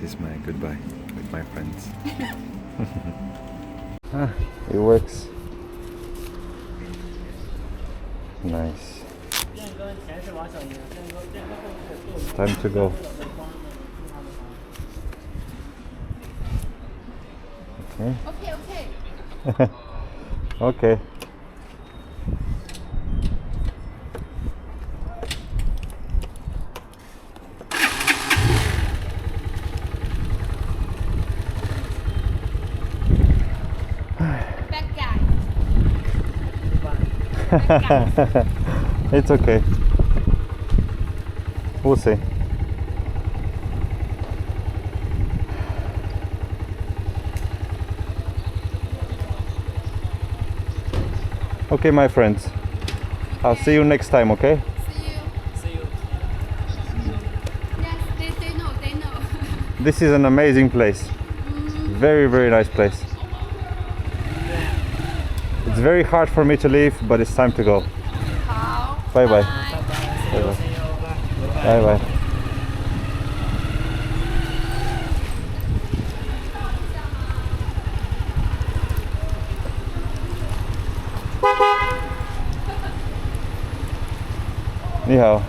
is my goodbye with my friends. It works. Nice. Time to go. Okay. Okay. Bad guy. It's okay. We'll see. Okay, my friends. I'll see you next time, okay? See you. Yes, they know. This is an amazing place. Very, very nice place. It's very hard for me to leave, but it's time to go. Bye bye. Bye bye. 你好。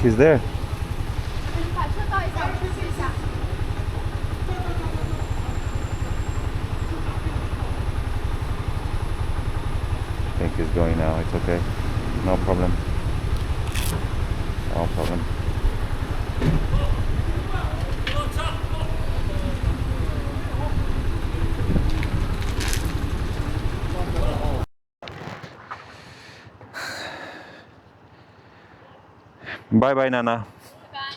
He's there. I think he's going now. It's okay. No problem. No problem. Bye bye, Nana. Bye.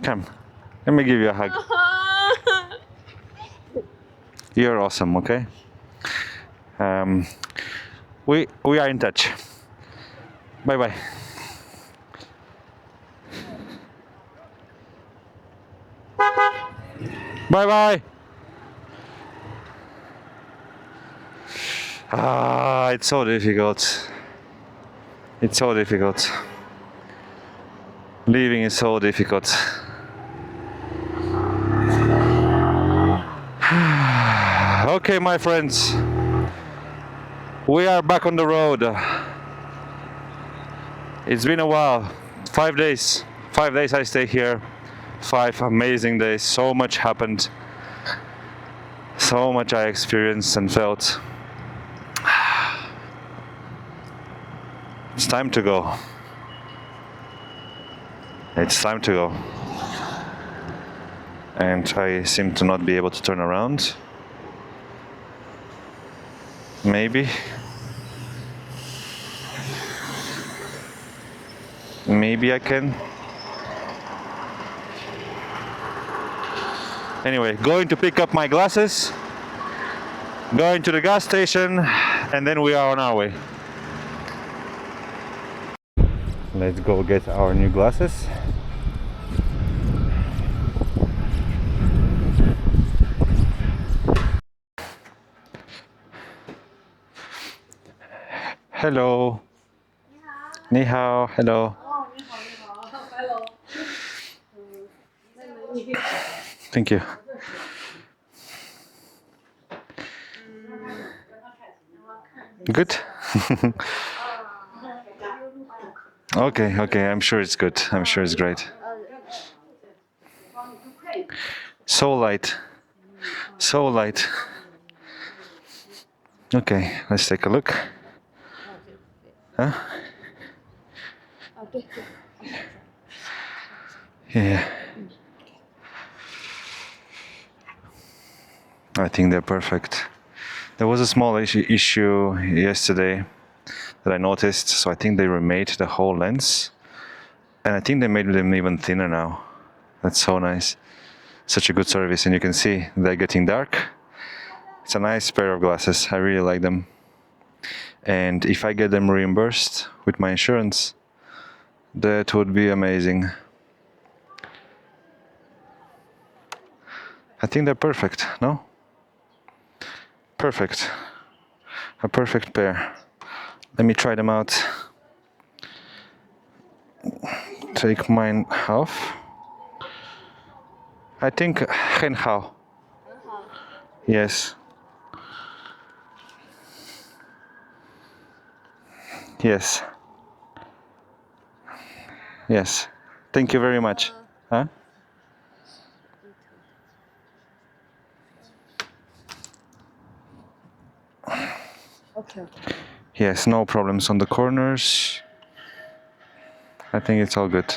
Come, let me give you a hug. You're awesome, okay? We are in touch. Bye bye. Bye bye. It's so difficult. It's so difficult. Leaving is so difficult. Okay, my friends. We are back on the road. It's been a while. 5 days. 5 days I stay here. 5 amazing days. So much happened. So much I experienced and felt. It's time to go. It's time to go. And I seem to not be able to turn around. Maybe. Maybe I can. Anyway, going to pick up my glasses, going to the gas station, and then we are on our way. Let's go get our new glasses. Hello. Ni hao. Hello. Thank you. Good? Okay, I'm sure it's good. I'm sure it's great. So light. So light. Okay, let's take a look. Huh? Yeah. I think they're perfect. There was a small issue yesterday that I noticed, so I think they remade the whole lens, and I think they made them even thinner now. That's so nice. Such a good service, and you can see they're getting dark. It's a nice pair of glasses. I really like them. And if I get them reimbursed with my insurance, that would be amazing. I think they're perfect, no? Perfect. A perfect pair. Let me try them out. Take mine off. I think hen hao. Yes. Yes. Yes. Thank you very much. Huh? Okay. Yes, no problems on the corners. I think it's all good.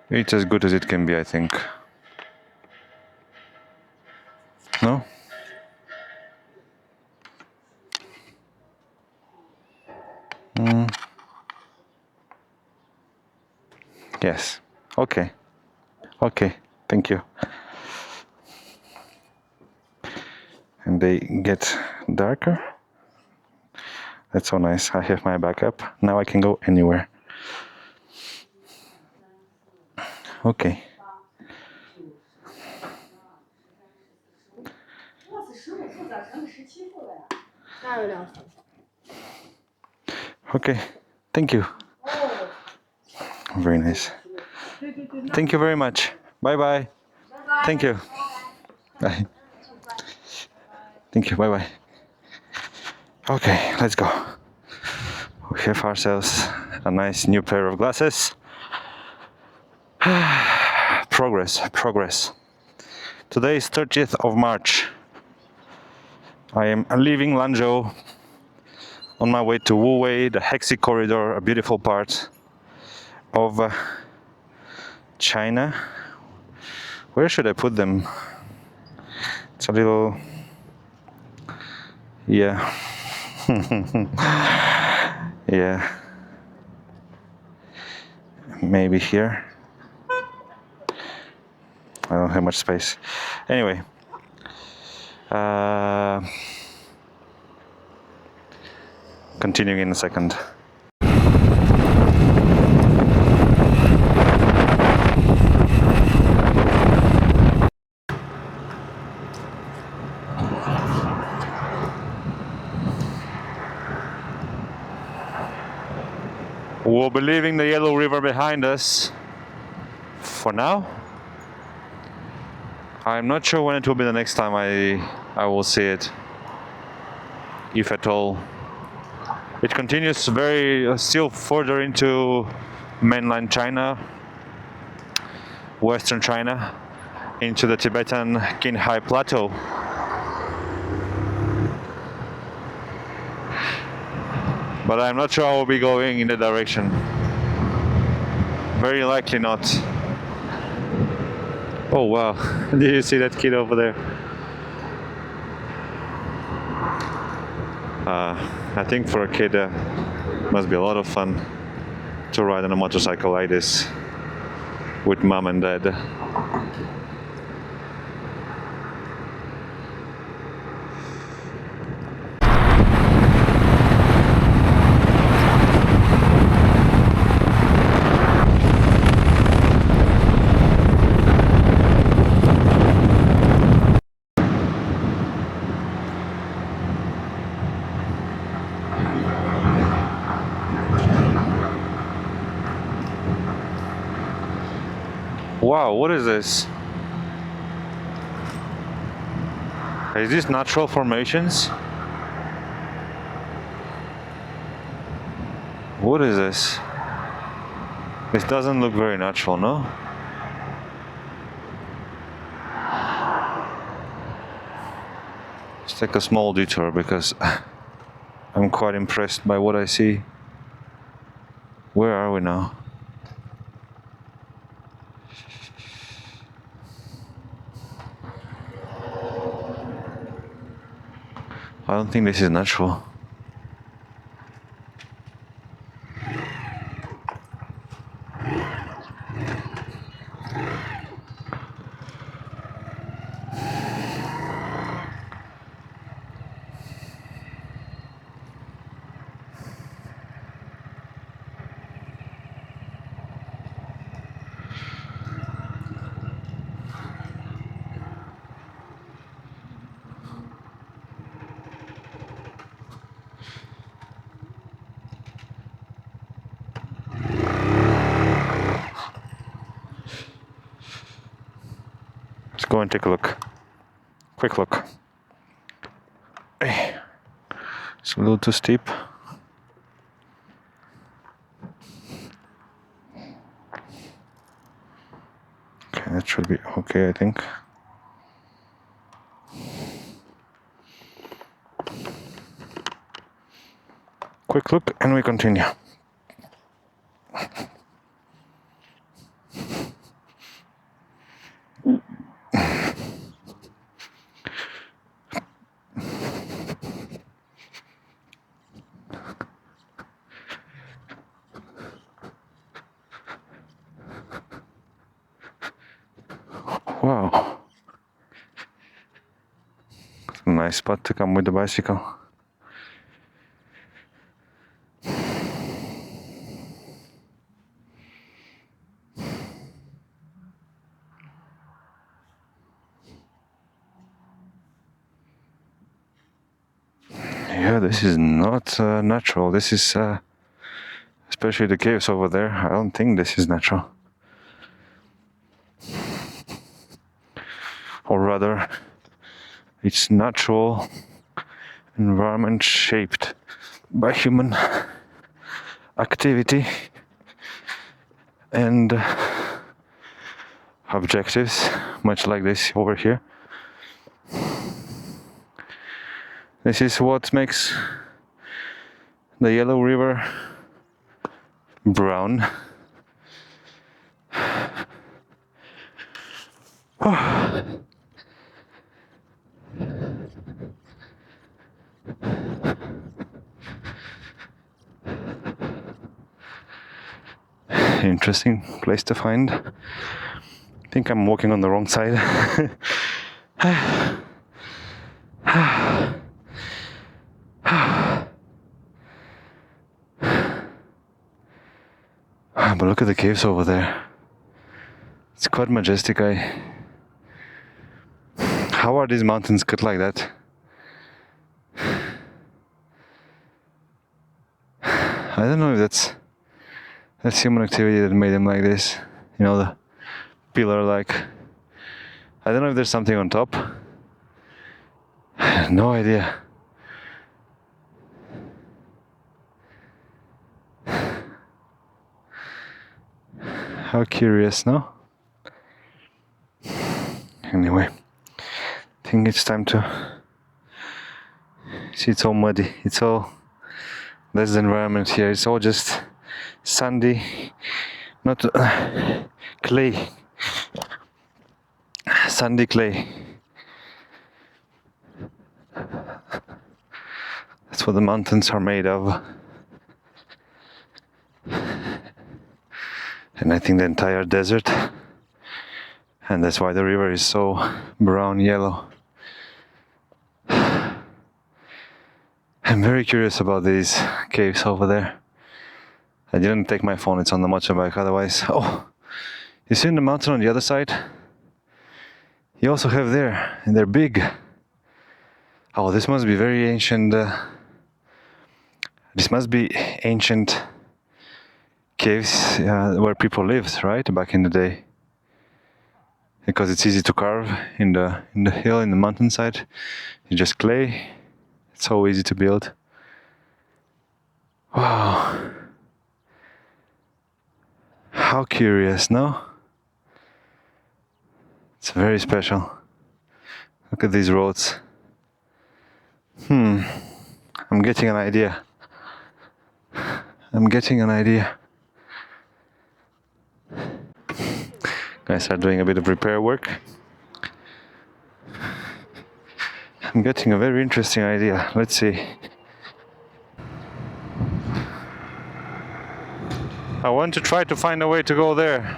It's as good as it can be, I think. No? Yes. Okay. Okay. Thank you. And they get darker. That's so nice. I have my backup. Now I can go anywhere. Okay. Okay. Thank you. Very nice. Thank you very much. Bye bye. Thank you. Bye. Thank you. Bye bye. Okay, let's go. We have ourselves a nice new pair of glasses. Progress, progress. Today is 30th of March. I am leaving Lanzhou on my way to Wuwei, the Hexi corridor, a beautiful part of China. Where should I put them? It's a little... Yeah. Yeah. Maybe here. I don't have much space. Anyway. Continuing in a second. We'll be leaving the Yellow River behind us for now. I'm not sure when it will be the next time I will see it, if at all. It continues still further into mainland China, western China, into the Tibetan Qinghai Plateau. But I'm not sure I will be going in the direction. Very likely not. Oh wow, did you see that kid over there? I think for a kid must be a lot of fun to ride on a motorcycle like this with mom and dad. Wow, what is this? Is this natural formations? What is this? This doesn't look very natural, no? Let's take a small detour because I'm quite impressed by what I see. Where are we now? I don't think this is natural. go and take a look. Quick look. Hey. It's a little too steep. Okay, that should be okay, I think. Quick look and we continue. Wow. It's a nice spot to come with the bicycle. Yeah, this is not natural. This is, especially the caves over there, I don't think this is natural. Or rather, it's natural environment shaped by human activity and objectives, much like this over here. This is what makes the Yellow River brown. Interesting place to find. I think I'm walking on the wrong side. But look at the caves over there. It's quite majestic. How are these mountains cut like that? I don't know if that's human activity that made them like this. You know, the pillar-like. I don't know if there's something on top. No idea. How curious, no? Anyway, I think it's time to see. It's all muddy. It's all, that's the environment here. It's all just sandy, not clay, sandy clay. That's what the mountains are made of. And I think the entire desert, and that's why the river is so brown yellow. I'm very curious about these caves over there. I didn't take my phone, it's on the motorbike otherwise. Oh, you see the mountain on the other side? You also have there, and they're big. Oh, this must be very ancient. This must be ancient caves where people lived, right, back in the day. Because it's easy to carve in the hill, in the mountainside. It's just clay. It's so easy to build. Wow. How curious, no? It's very special. Look at these roads. I'm getting an idea. I start doing a bit of repair work. I'm getting a very interesting idea. Let's see. I want to try to find a way to go there,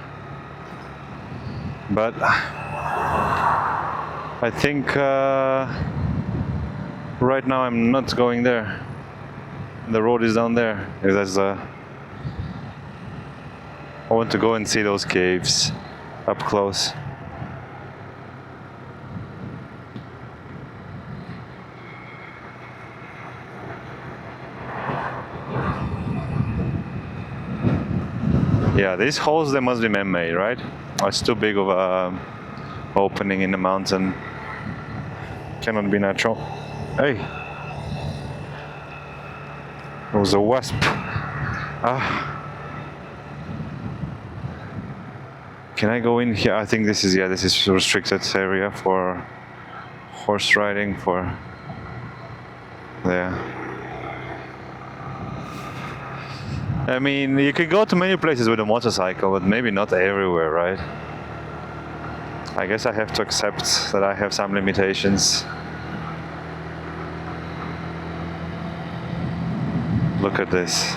but I think right now I'm not going there. The road is down there. If that's I want to go and see those caves up close. Yeah, these holes, they must be man-made, right? Oh, it's too big of opening in the mountain. Cannot be natural. Hey! There was a wasp. Ah! Can I go in here? I think this is, yeah, this is a restricted area for horse riding, for... Yeah. I mean, you could go to many places with a motorcycle, but maybe not everywhere, right? I guess I have to accept that I have some limitations. Look at this.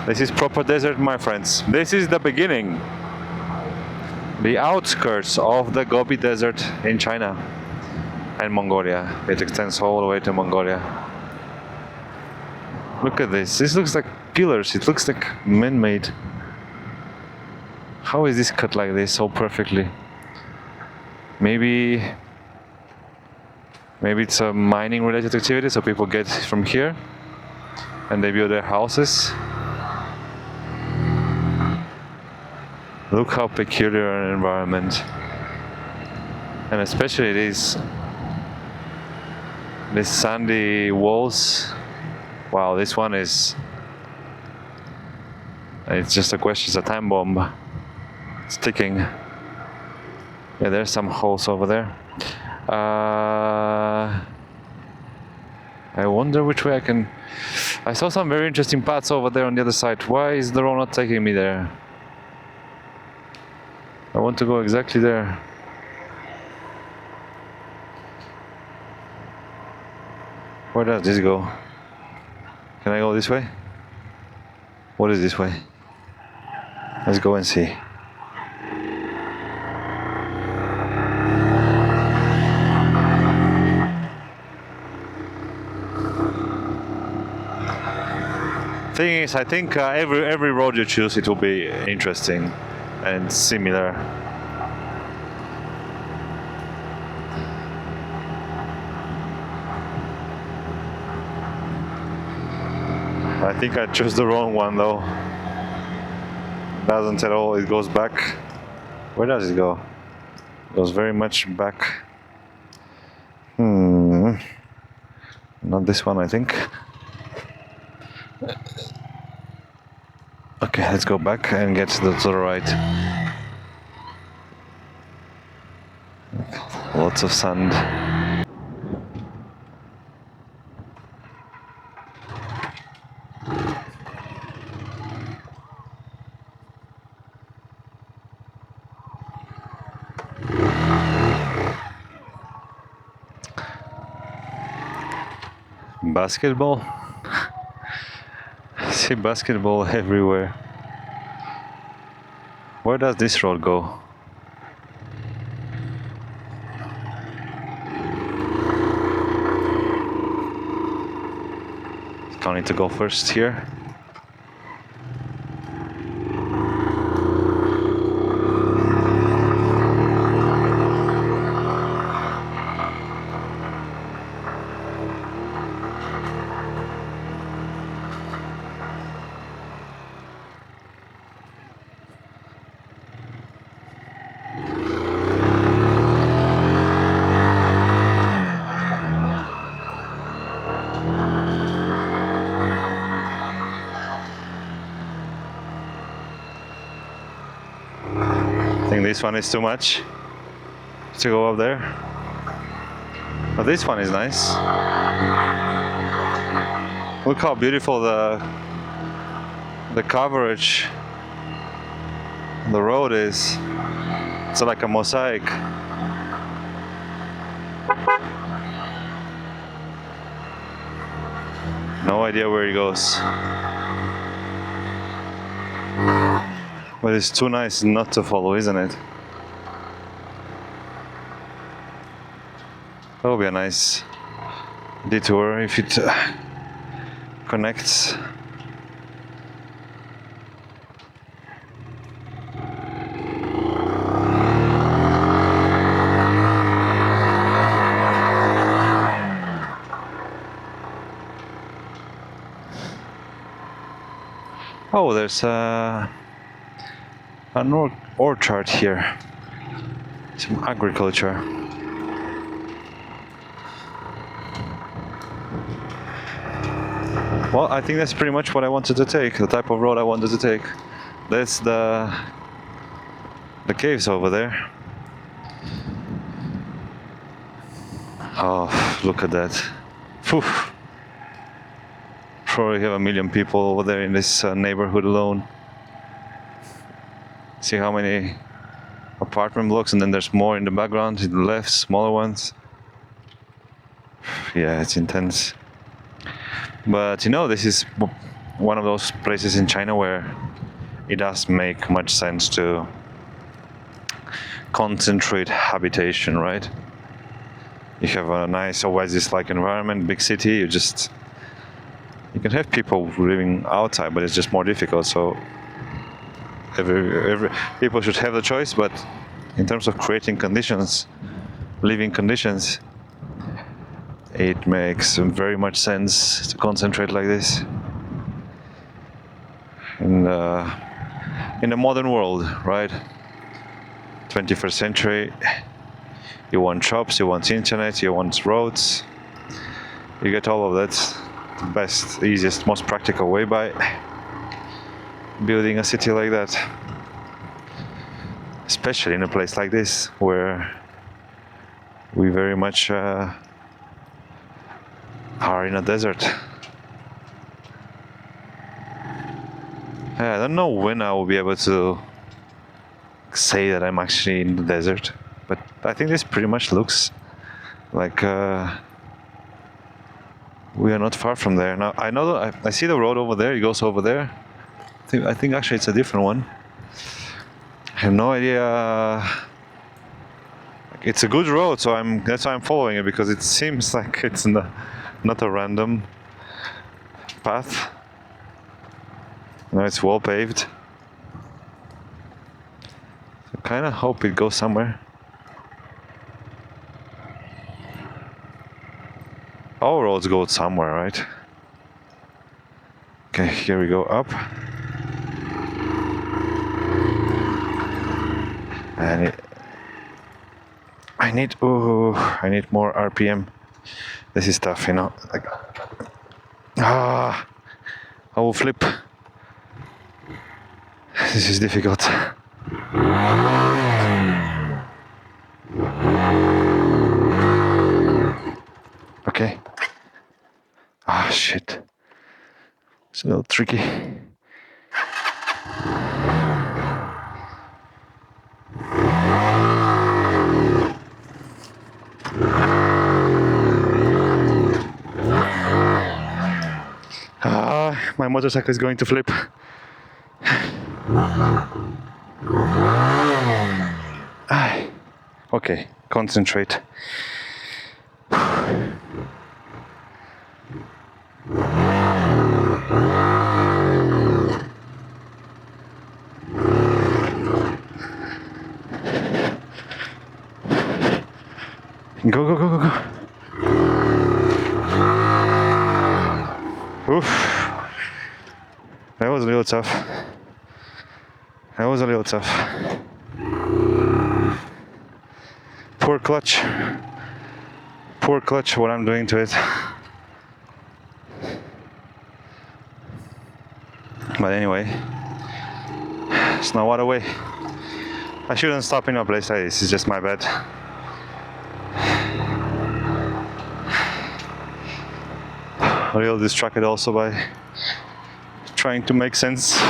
This is proper desert, my friends. This is the beginning. The outskirts of the Gobi Desert in China and Mongolia. It extends all the way to Mongolia. Look at this. This looks like pillars. It looks like man-made. How is this cut like this so perfectly? Maybe it's a mining related activity, so people get from here and they build their houses. Look how peculiar an environment. And especially these sandy walls. Wow, this one is... It's just a question, it's a time bomb. It's ticking. Yeah, there's some holes over there. I wonder which way I can... I saw some very interesting paths over there on the other side. Why is the road not taking me there? I want to go exactly there. Where does this go? Can I go this way? What is this way? Let's go and see. Thing is, I think every road you choose, it will be interesting and similar. I think I chose the wrong one though. Doesn't at all, it goes back. Where does it go? It goes very much back. Not this one, I think. Okay, let's go back and get to the right. Lots of sand. Basketball? I see basketball everywhere. Where does this road go? I need to go first here. I think this one is too much to go up there, but this one is nice. Look how beautiful the coverage on the road is. It's like a mosaic. No idea where it goes. But it's too nice not to follow, isn't it? That would be a nice detour if it connects. Oh, there's an orchard here. Some agriculture. Well, I think that's pretty much what I wanted to take, the type of road I wanted to take. That's the caves over there. Oh, look at that. Phew. Probably have 1 million people over there in this neighborhood alone. See how many apartment blocks, and then there's more in the background, to the left, smaller ones. Yeah, it's intense. But you know, this is one of those places in China where it does make much sense to concentrate habitation, right? You have a nice oasis-like environment, big city, you can have people living outside, but it's just more difficult, so every people should have the choice, but in terms of creating conditions, living conditions, it makes very much sense to concentrate like this in the modern world, right? 21st century. You want shops, you want internet, you want roads. You get all of that. The best, easiest, most practical way by building a city like that. Especially in a place like this, where we very much are in a desert. I don't know when I will be able to say that I'm actually in the desert, but I think this pretty much looks like we are not far from there. Now I know that I see the road over there. It goes over there. I think actually it's a different one. I have no idea. It's a good road, so that's why I'm following it, because it seems like it's not a random path. No, it's well paved. I kind of hope it goes somewhere. All roads go somewhere, right? Okay, here we go up. And I need more RPM. This is tough, you know. I will flip. This is difficult. Okay. Shit. It's a little tricky. My motorcycle is going to flip. Okay, concentrate. Go, go, go, go, go. Oof. That was a little tough. Poor clutch. Poor clutch, what I'm doing to it. But anyway, it's no other way. I shouldn't stop in a place like this, it's just my bad. A little distracted also by trying to make sense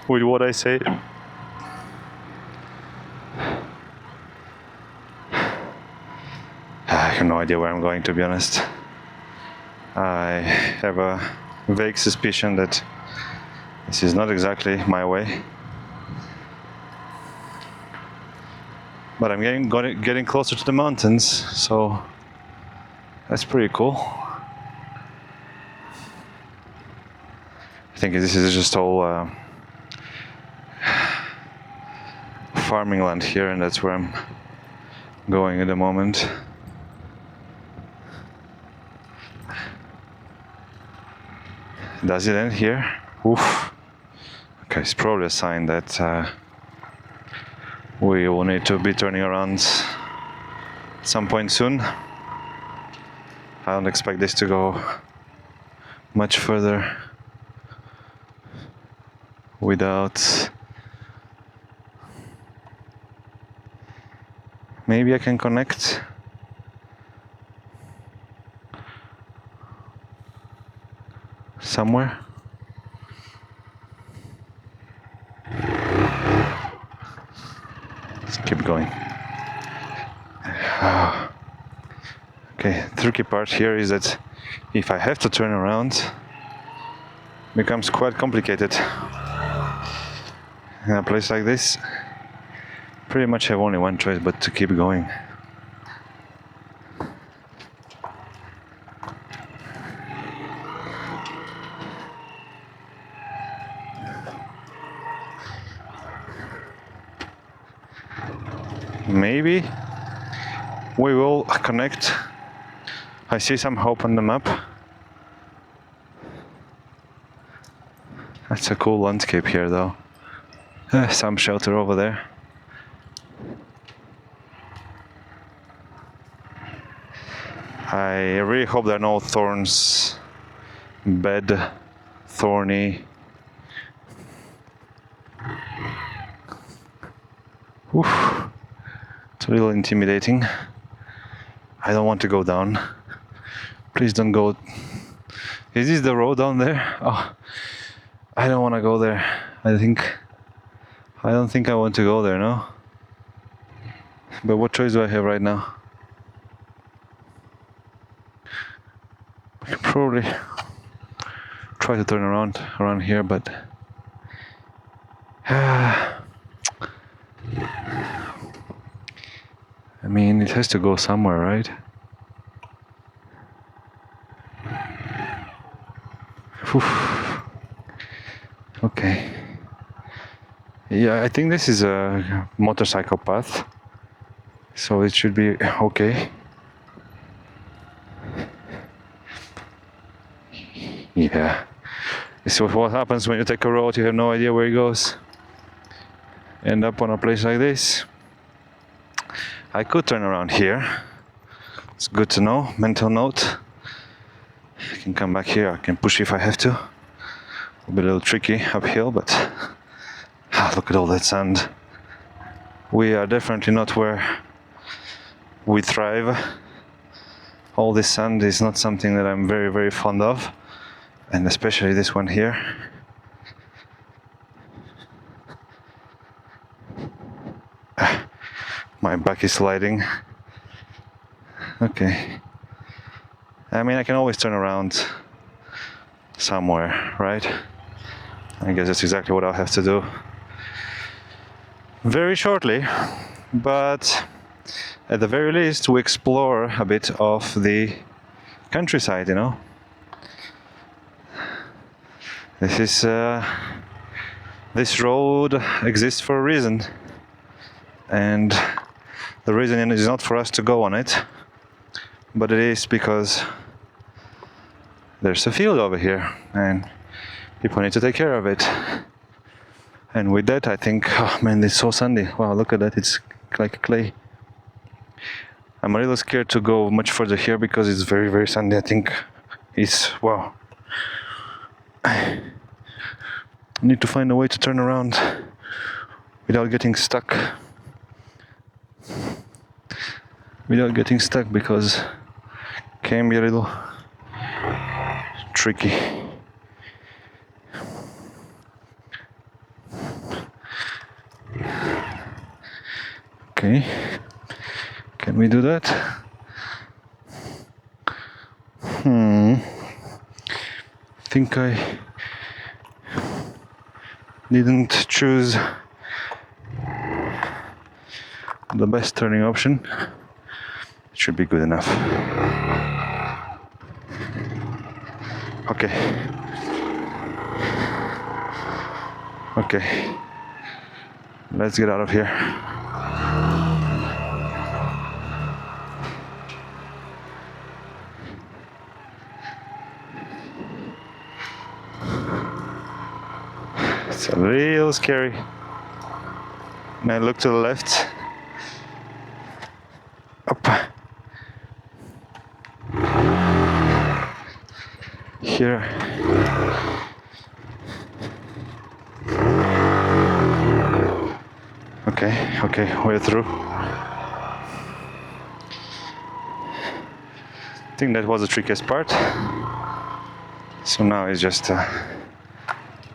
with what I say. I have no idea where I'm going, to be honest. I have a vague suspicion that this is not exactly my way. But I'm getting closer to the mountains, so that's pretty cool. I think this is just all farming land here, and that's where I'm going at the moment. Does it end here? Oof. Okay, it's probably a sign that We will need to be turning around at some point soon. I don't expect this to go much further without... Maybe I can connect somewhere. Let's keep going. Okay, tricky part here is that if I have to turn around, it becomes quite complicated. In a place like this, pretty much have only one choice but to keep going. Maybe we will connect. I see some hope on the map. That's a cool landscape here though. Some shelter over there. I really hope there are no thorns, bad, thorny. Oof. It's a little intimidating. I don't want to go down. Please don't go. Is this the road down there? Oh, I don't want to go there. I don't think I want to go there, no? But what choice do I have right now? I could probably try to turn around here, but I mean, it has to go somewhere, right? Oof. Okay. Yeah, I think this is a motorcycle path, so it should be okay. Yeah. So what happens when you take a road, you have no idea where it goes. End up on a place like this. I could turn around here. It's good to know, mental note. I can come back here, I can push if I have to. It'll be a little tricky uphill, but look at all that sand. We are definitely not where we thrive. All this sand is not something that I'm very, very fond of. And especially this one here. My back is sliding. Okay. I mean, I can always turn around somewhere, right? I guess that's exactly what I'll have to do. Very shortly, but at the very least, we explore a bit of the countryside, you know? This road exists for a reason, and the reason is not for us to go on it, but it is because there's a field over here and people need to take care of it. And with that, I think, oh man, it's so sandy. Wow, look at that, it's like clay. I'm a little scared to go much further here because it's very, very sandy. I think it's, wow. I need to find a way to turn around without getting stuck. Because it can be a little tricky. Okay, can we do that? I think I didn't choose the best turning option. It should be good enough. Okay, let's get out of here. It's a little scary. And I look to the left. Up. Here. Okay, we're through. I think that was the trickiest part. So now it's just a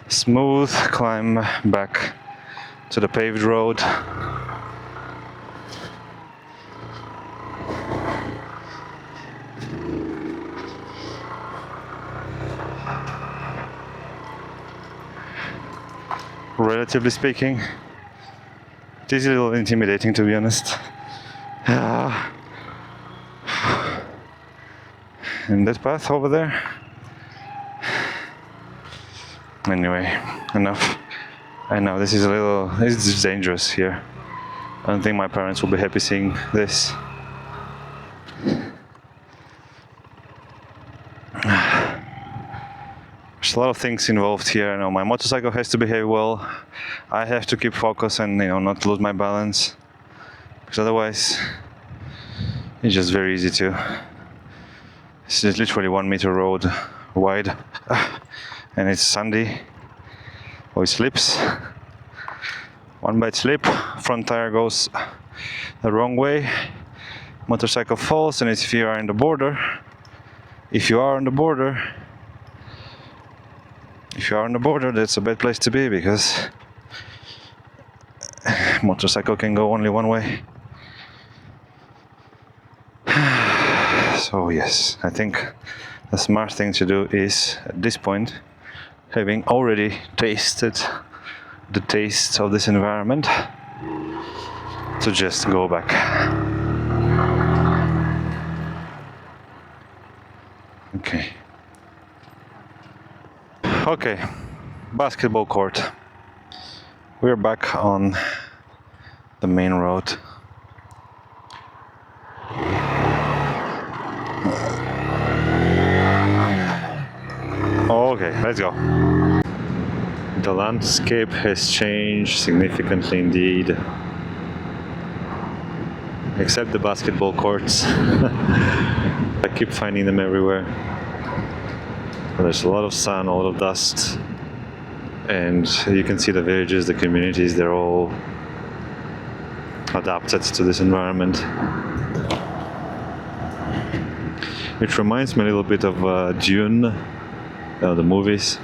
smooth climb back to the paved road. Relatively speaking, it is a little intimidating, to be honest. And that path over there. Anyway, enough. I know this is it's dangerous here. I don't think my parents will be happy seeing this. There's a lot of things involved here. You know, my motorcycle has to behave well. I have to keep focus and not lose my balance, because otherwise it's just very easy to. This is literally 1 meter road wide, and it's sandy. Oh, it slips. One bad slip, front tire goes the wrong way. Motorcycle falls, and if you are on the border, that's a bad place to be, because motorcycle can go only one way. So yes, I think the smart thing to do is, at this point, having already tasted the taste of this environment, to just go back. Okay, basketball court. We're back on the main road. Okay, let's go. The landscape has changed significantly indeed. Except the basketball courts. I keep finding them everywhere. There's a lot of sun, a lot of dust. And you can see the villages, the communities, they're all adapted to this environment. It reminds me a little bit of Dune, the movies.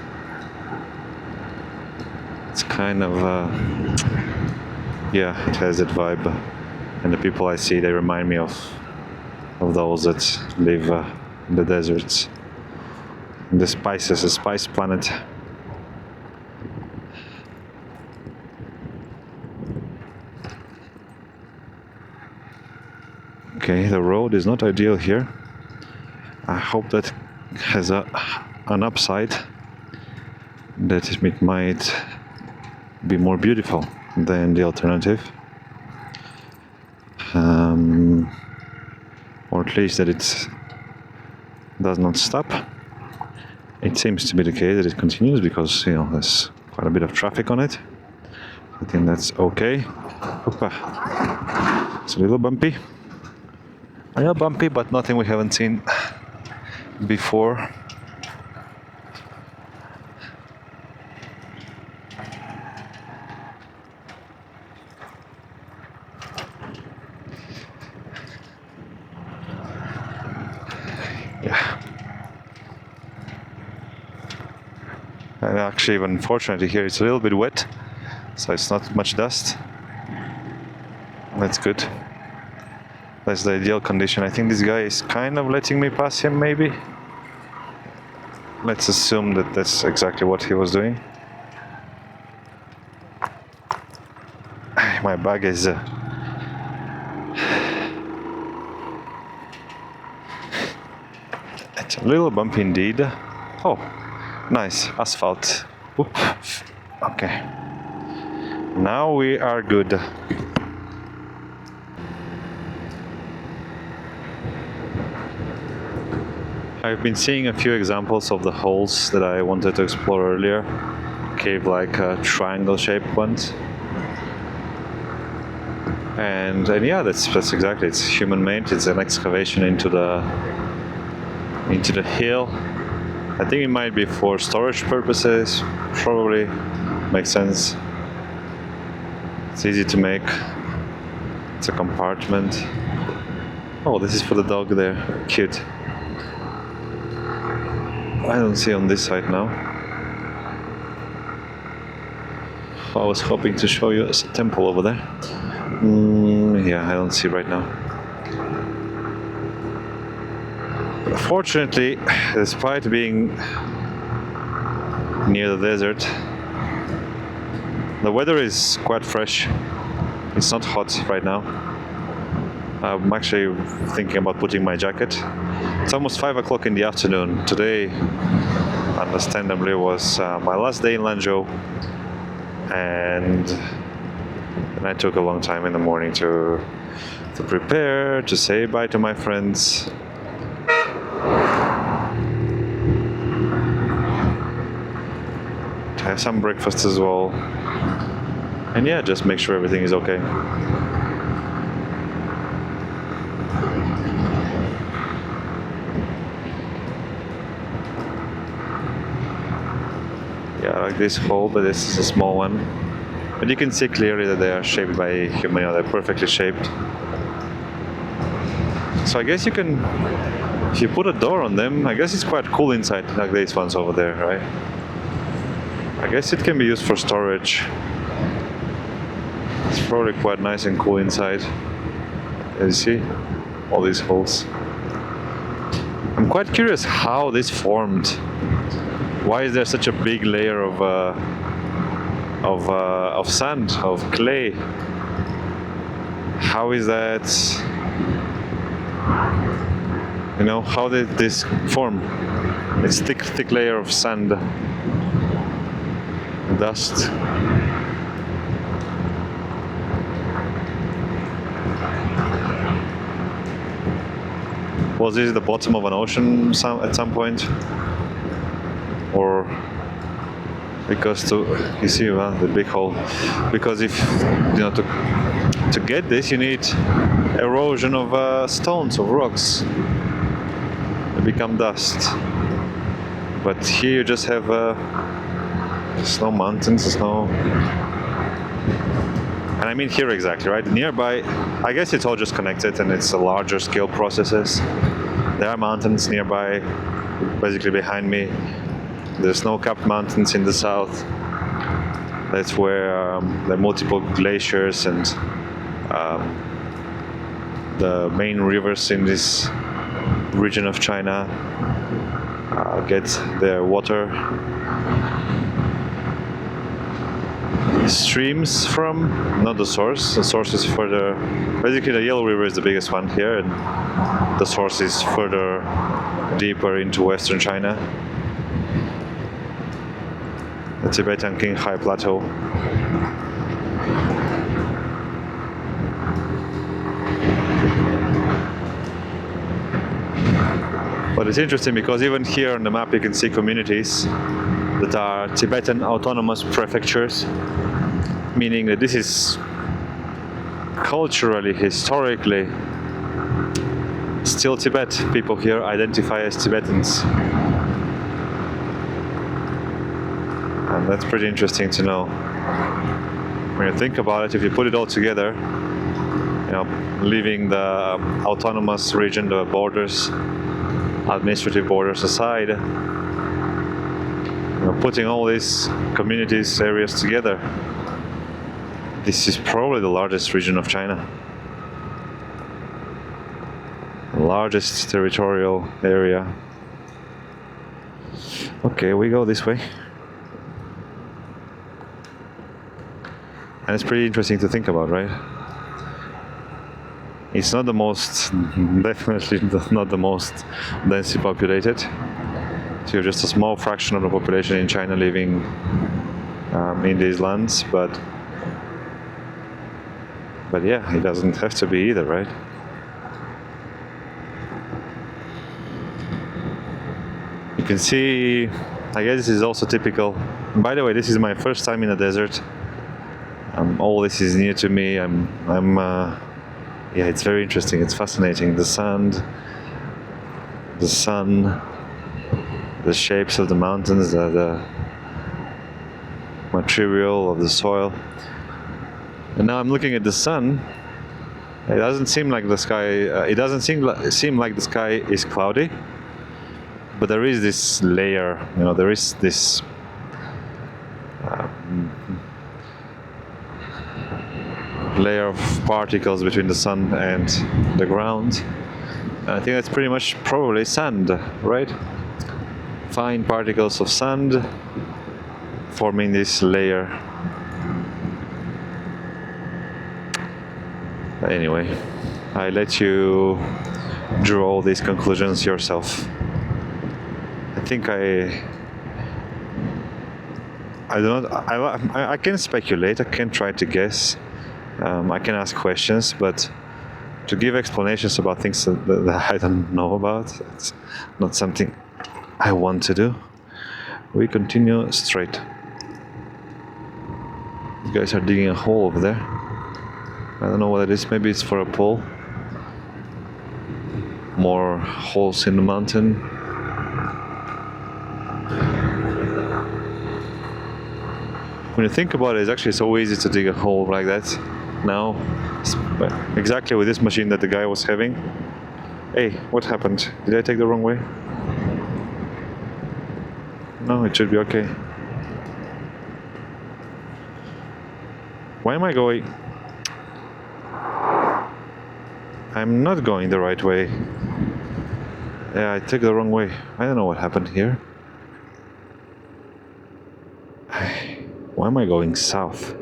It's kind of, yeah, it has that vibe. And the people I see, they remind me of those that live in the deserts. The spices, a spice planet. Okay, the road is not ideal here. I hope that has an upside, that it might be more beautiful than the alternative. Or at least that it does not stop. It seems to be the case that it continues, because there's quite a bit of traffic on it. I think that's okay. Opa. It's a little bumpy. A little bumpy, but nothing we haven't seen before. Yeah. And actually, unfortunately, here it's a little bit wet, so it's not much dust. That's good. That's the ideal condition. I think this guy is kind of letting me pass him, maybe. Let's assume that that's exactly what he was doing. My bag is it's a little bumpy indeed. Oh, nice asphalt. Oop. Okay. Now we are good. I've been seeing a few examples of the holes that I wanted to explore earlier. Cave-like triangle-shaped ones. And yeah, that's exactly, it's human-made. It's an excavation into the hill. I think it might be for storage purposes. Probably makes sense. It's easy to make. It's a compartment. Oh, this is for the dog there. Cute. I don't see on this side now. I was hoping to show you a temple over there. Yeah, I don't see right now. Fortunately, despite being near the desert, the weather is quite fresh. It's not hot right now. I'm actually thinking about putting my jacket. It's almost 5 o'clock in the afternoon. Today, understandably, was my last day in Lanzhou, and I took a long time in the morning to prepare, to say bye to my friends. To have some breakfast as well. And yeah, just make sure everything is okay. Yeah, like this hole, but this is a small one. But you can see clearly that they are shaped by human, they're perfectly shaped. So I guess you can, if you put a door on them, I guess it's quite cool inside, like these ones over there, right? I guess it can be used for storage. It's probably quite nice and cool inside. As you see, all these holes. I'm quite curious how this formed. Why is there such a big layer of sand, of clay? How is that? You know, how did this form? It's thick layer of sand, dust. Was this the bottom of an ocean at some point? Or because you see the big hole, because if you know to get this you need erosion of stones, of rocks. They become dust. But here you just have there's no mountains, there's no, and I mean here exactly, right? Nearby, I guess it's all just connected and it's a larger scale processes. There are mountains nearby, basically behind me. There's snow-capped mountains in the south. That's where there are multiple glaciers and the main rivers in this region of China get their water streams from, not the source. The source is further, basically the Yellow River is the biggest one here, and the source is further deeper into western China. The Tibetan Qinghai Plateau. But it's interesting because even here on the map you can see communities that are Tibetan autonomous prefectures, meaning that this is culturally, historically, still Tibet. People here identify as Tibetans. And that's pretty interesting to know. When you think about it, if you put it all together, you know, leaving the autonomous region, the borders, administrative borders aside, you know, putting all these communities, areas together, this is probably the largest region of China. The largest territorial area. Okay, we go this way. And it's pretty interesting to think about, right? It's not the most, definitely not the most densely populated. So you're just a small fraction of the population in China living in these lands, but yeah, it doesn't have to be either, right? You can see, I guess this is also typical. By the way, this is my first time in the desert. all this is new to me. Yeah, it's very interesting. It's fascinating. The sand, the sun, the shapes of the mountains, the material of the soil. And now I'm looking at the sun. It doesn't seem like the sky. It doesn't seem like the sky is cloudy, but there is this layer. There is this layer of particles between the sun and the ground. And I think that's pretty much probably sand, right? Fine particles of sand forming this layer. Anyway, I let you draw all these conclusions yourself. I think I don't. I can speculate. I can try to guess. I can ask questions, but to give explanations about things that I don't know about, it's not something I want to do. We continue straight. You guys are digging a hole over there. I don't know what it is. Maybe it's for a pole. More holes in the mountain. When you think about it, it's actually so easy to dig a hole like that now. Exactly with this machine that the guy was having. Hey, what happened? Did I take the wrong way? No, it should be okay. Why am I going? I'm not going the right way. Yeah, I took the wrong way. I don't know what happened here. Why am I going south?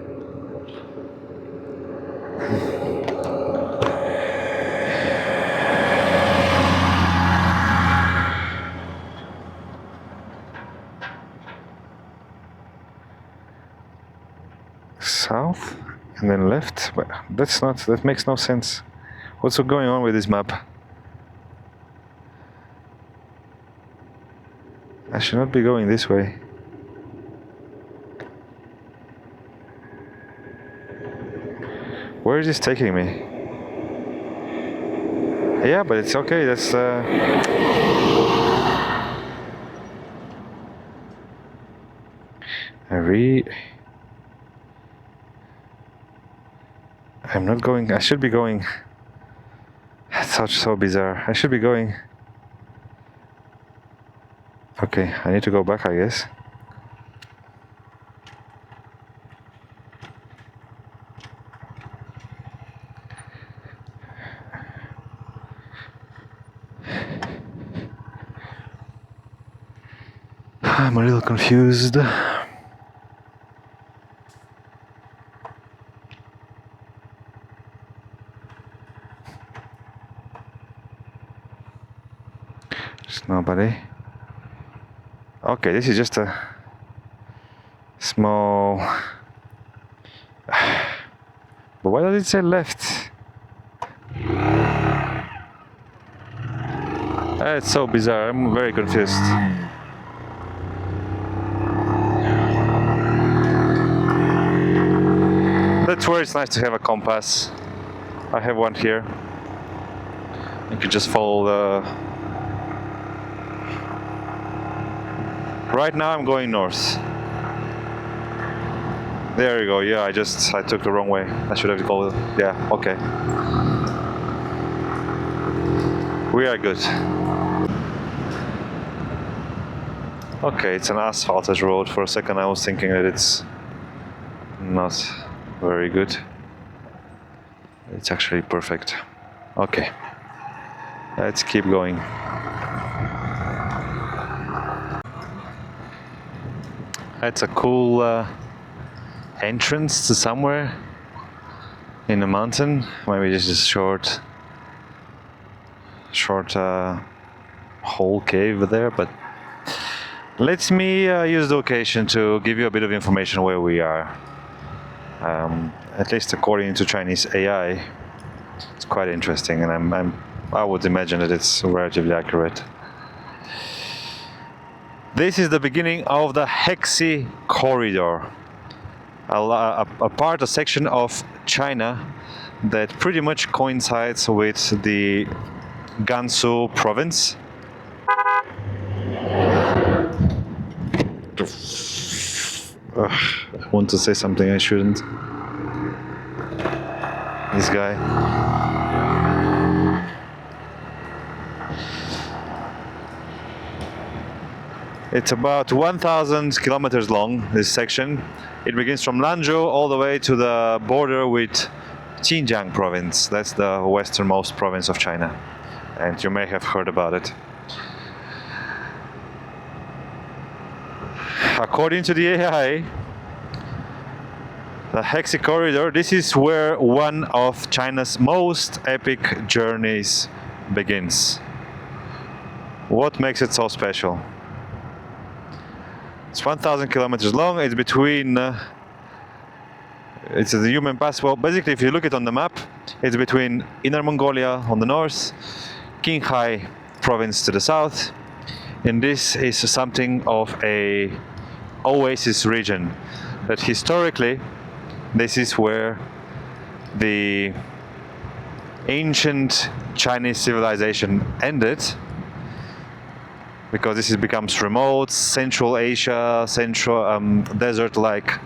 South and then left? But that makes no sense. What's going on with this map? I should not be going this way. Where is this taking me? Yeah, but it's okay. That's I'm not going. I should be going. That's so bizarre. I should be going. Okay, I need to go back, I guess. I'm a little confused. There's nobody. Okay, this is just a small... But why does it say left? It's so bizarre, I'm very confused. That's where it's nice to have a compass. I have one here. You can just follow the... Right now I'm going north. There you go, yeah, I took the wrong way. I should have called it, yeah, okay. We are good. Okay, it's an asphalted road. For a second I was thinking that it's not very good. It's actually perfect. Okay, let's keep going. That's a cool entrance to somewhere in the mountain. Maybe this is short hole cave there, but let me use the occasion to give you a bit of information where we are. At least according to Chinese AI, it's quite interesting, and I would imagine that it's relatively accurate. This is the beginning of the Hexi corridor. a part, a section of China that pretty much coincides with the Gansu province. I want to say something I shouldn't. This guy. It's about 1,000 kilometers long, this section. It begins from Lanzhou all the way to the border with Xinjiang province. That's the westernmost province of China. And you may have heard about it. According to the AI, the Hexi corridor, this is where one of China's most epic journeys begins. What makes it so special? It's 1,000 kilometers long. It's between, it's the human pass. Well, basically, if you look at it on the map, it's between Inner Mongolia on the north, Qinghai province to the south, and this is something of a oasis region. That historically, this is where the ancient Chinese civilization ended, because this becomes remote, Central Asia, desert-like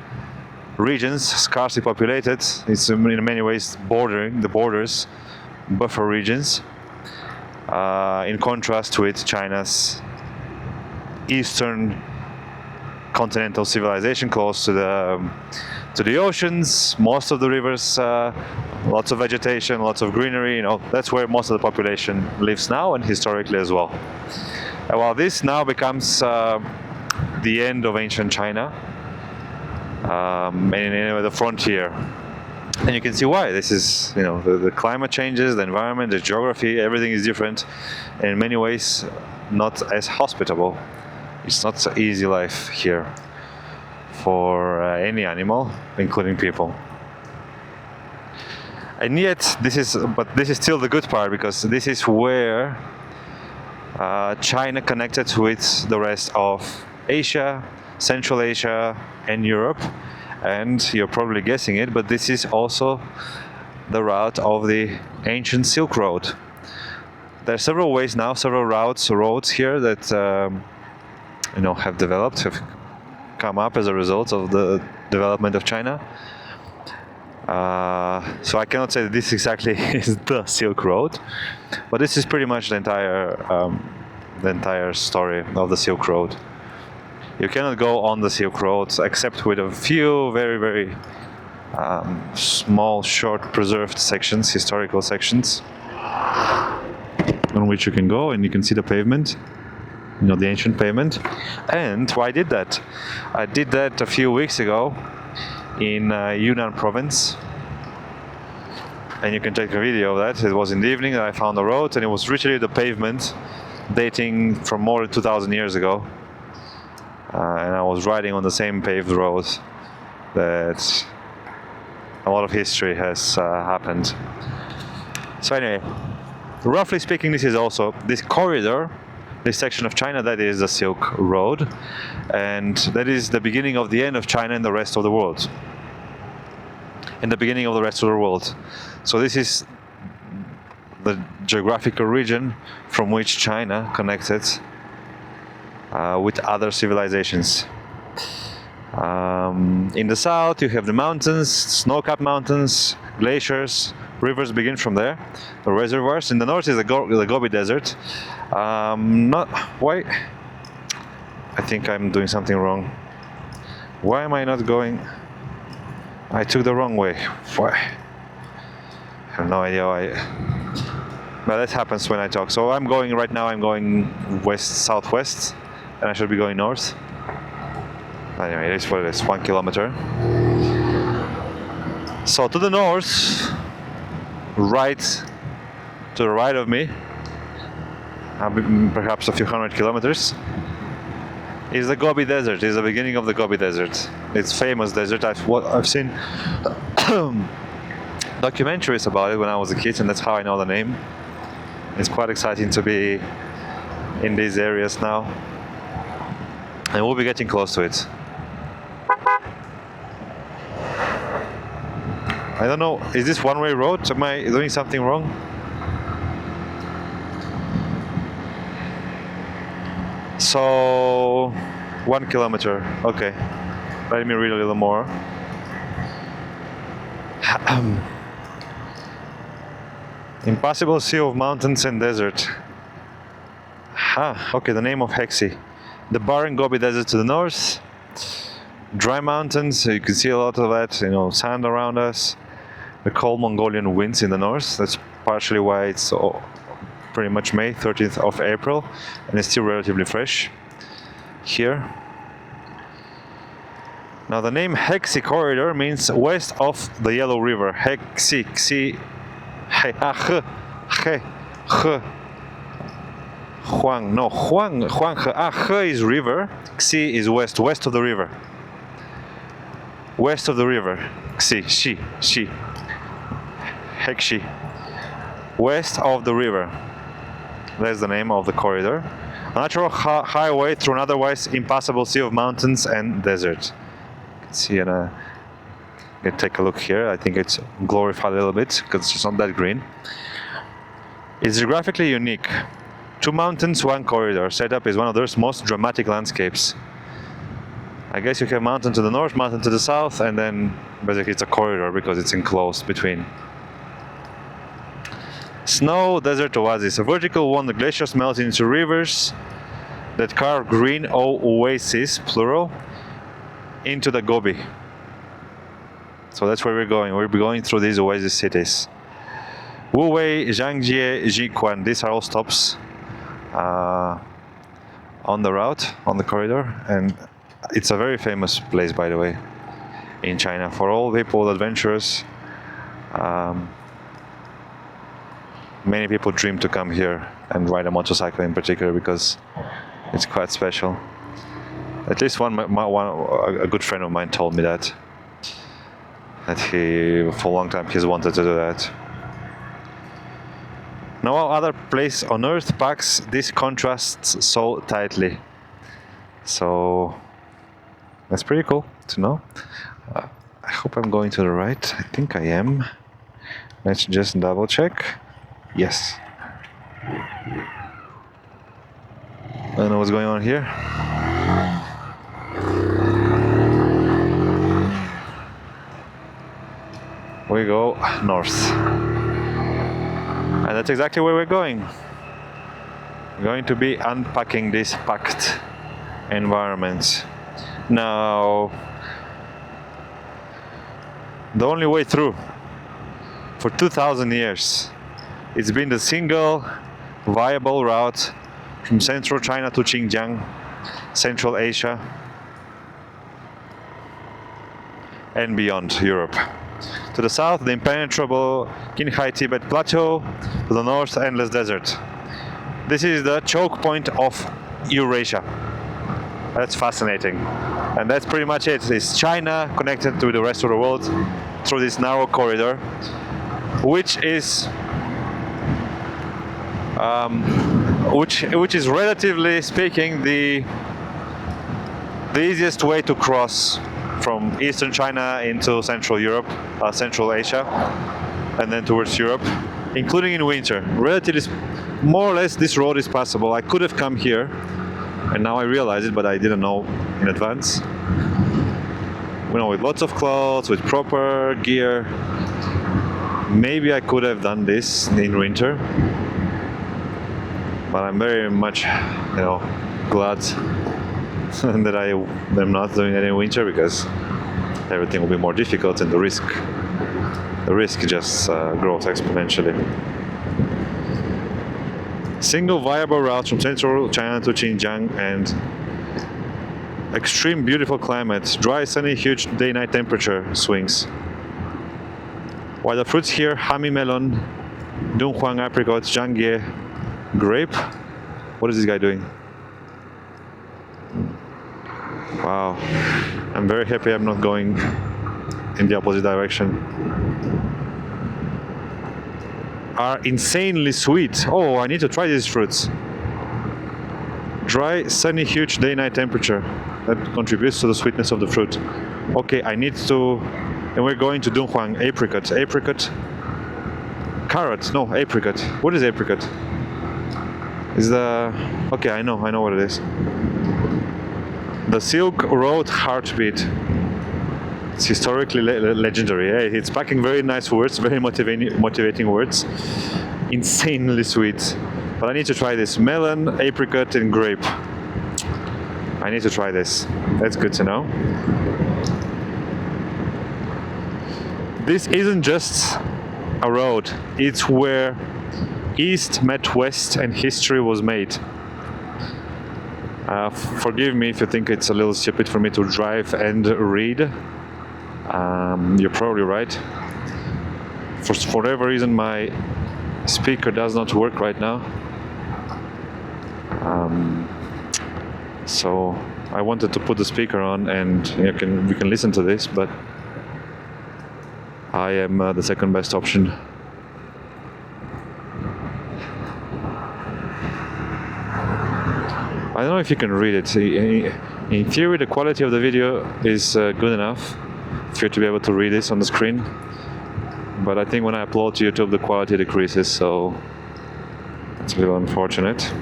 regions, sparsely populated. It's in many ways bordering the borders, buffer regions, in contrast with China's eastern continental civilization, close to the oceans, most of the rivers, lots of vegetation, lots of greenery. You know, that's where most of the population lives now, and historically as well. While this now becomes the end of ancient China, and the frontier, and you can see why. This is, you know, the climate changes, the environment, the geography, everything is different, and in many ways not as hospitable. It's not so easy life here for any animal, including people. And yet, this is still the good part, because this is where China connected with the rest of Asia, Central Asia, and Europe. And you're probably guessing it, but this is also the route of the ancient Silk Road. There are several ways now, several roads here that have developed, have come up as a result of the development of China. So I cannot say that this exactly is the Silk Road, but this is pretty much the entire story of the Silk Road. You cannot go on the Silk Road except with a few very, very small, short, preserved sections, historical sections, on which you can go, and you can see the pavement. You know, the ancient pavement. And why I did that? I did that a few weeks ago in Yunnan province, and you can take a video of that. It was in the evening that I found the road, and it was literally the pavement dating from more than 2,000 years ago, and I was riding on the same paved road that a lot of history has happened. So anyway, roughly speaking, this is also this corridor, this section of China, that is the Silk Road, and that is the beginning of the end of China and the rest of the world. And the beginning of the rest of the world. So this is the geographical region from which China connected with other civilizations. In the south, you have the mountains, snow-capped mountains, glaciers, rivers begin from there, the reservoirs. In the north is the Gobi Desert. Why? I think I'm doing something wrong. Why am I not going? I took the wrong way. Why? I have no idea why. But that happens when I talk. So I'm going southwest, and I should be going north. Anyway, it is what it is, 1 kilometer. So to the north, right to the right of me, perhaps a few hundred kilometers, is the Gobi Desert, is the beginning of the Gobi Desert. It's famous desert. I've seen documentaries about it when I was a kid, and that's how I know the name. It's quite exciting to be in these areas now, and we'll be getting close to it. I don't know, is this one-way road? Am I doing something wrong? So 1 kilometer, okay. Let me read a little more. Impossible sea of mountains and desert. Okay, the name of Hexi. The barren Gobi Desert to the north. Dry mountains, so you can see a lot of that, sand around us. The cold Mongolian winds in the north. That's partially why it's pretty much May, 13th of April, and it's still relatively fresh here. Now the name Hexi Corridor means west of the Yellow River. Hexi, Xi, Huang, no, Huang, He is river, Xi is west of the river. West of the river, Xi, Xi, Hexi. West of the river. That's the name of the corridor. A natural highway through an otherwise impassable sea of mountains and desert. You can see, and take a look here. I think it's glorified a little bit because it's not that green. It's geographically unique. 2 mountains, 1 corridor. Setup is one of those most dramatic landscapes. I guess you have mountain to the north, mountain to the south, and then basically it's a corridor because it's enclosed between. Snow desert oasis. A vertical one, the glaciers melt into rivers that carve green oases, plural, into the Gobi. So that's where we're going. We'll be going through these oasis cities. Wuwei, Zhangjie, Jiquan. These are all stops on the route, on the corridor, and it's a very famous place, by the way, in China for all people, adventurers. Many people dream to come here and ride a motorcycle in particular because it's quite special. At least a good friend of mine told me that he, for a long time, he's wanted to do that. No other place on earth packs these contrasts so tightly. So that's pretty cool to know. I hope I'm going to the right. I think I am. Let's just double check. Yes. I don't know what's going on here. We go north. And that's exactly where we're going. We're going to be unpacking this packed environment. Now, the only way through for 2,000 years, it's been the single viable route from central China to Xinjiang, Central Asia, and beyond Europe. To the south, the impenetrable Qinghai Tibet Plateau. To the north, endless desert. This is the choke point of Eurasia. That's fascinating. And that's pretty much it. It's China connected to the rest of the world through this narrow corridor, which is relatively speaking the easiest way to cross from eastern China into Central Europe, Central Asia, and then towards Europe, including in winter. Relatively, more or less, this road is passable. I could have come here, and now I realize it, but I didn't know in advance. With lots of clothes, with proper gear. Maybe I could have done this in winter, but I'm very much, glad that I am not doing it in winter because everything will be more difficult and the risk just grows exponentially. Single viable route from central China to Xinjiang and extreme beautiful climate, dry, sunny, huge day-night temperature swings. While the fruits here, Hami melon, Dunhuang apricot, Zhangjie grape. What is this guy doing? Wow, I'm very happy I'm not going in the opposite direction. Are insanely sweet. Oh, I need to try these fruits. Dry, sunny, huge day-night temperature. That contributes to the sweetness of the fruit. Okay, I need to and we're going to Dunhuang. Apricot. Apricot. Carrot. No, apricot. What is apricot? Is the... Okay, I know what it is. The Silk Road Heartbeat. It's historically legendary. Hey, it's packing very nice words, very motivating words. Insanely sweet. But I need to try this. Melon, apricot, and grape. I need to try this. That's good to know. This isn't just a road. It's where East met West and history was made. Forgive me if you think it's a little stupid for me to drive and read. You're probably right. For whatever reason, my speaker does not work right now. So I wanted to put the speaker on and we can listen to this, but I am the second best option. I don't know if you can read it. In theory, the quality of the video is good enough for you to be able to read this on the screen. But I think when I upload to YouTube, the quality decreases, so it's a little unfortunate.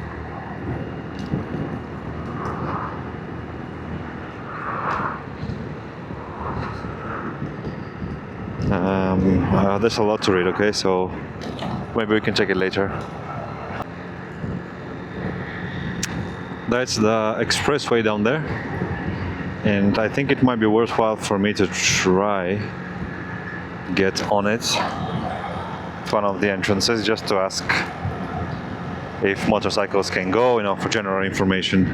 There's a lot to read, okay, so maybe we can check it later. That's the expressway down there, and I think it might be worthwhile for me to try get on it, one of the entrances, just to ask if motorcycles can go, for general information,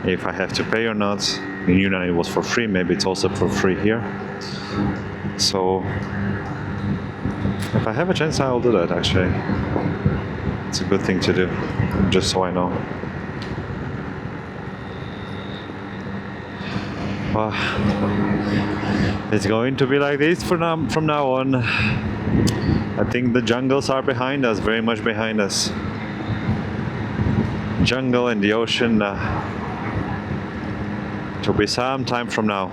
if I have to pay or not. In Yunnan it was for free, maybe it's also for free here. So if I have a chance, I'll do that. Actually, it's a good thing to do, just so I know. It's going to be like this from now on. I think the jungles are behind us, very much behind us. Jungle and the ocean to be some time from now,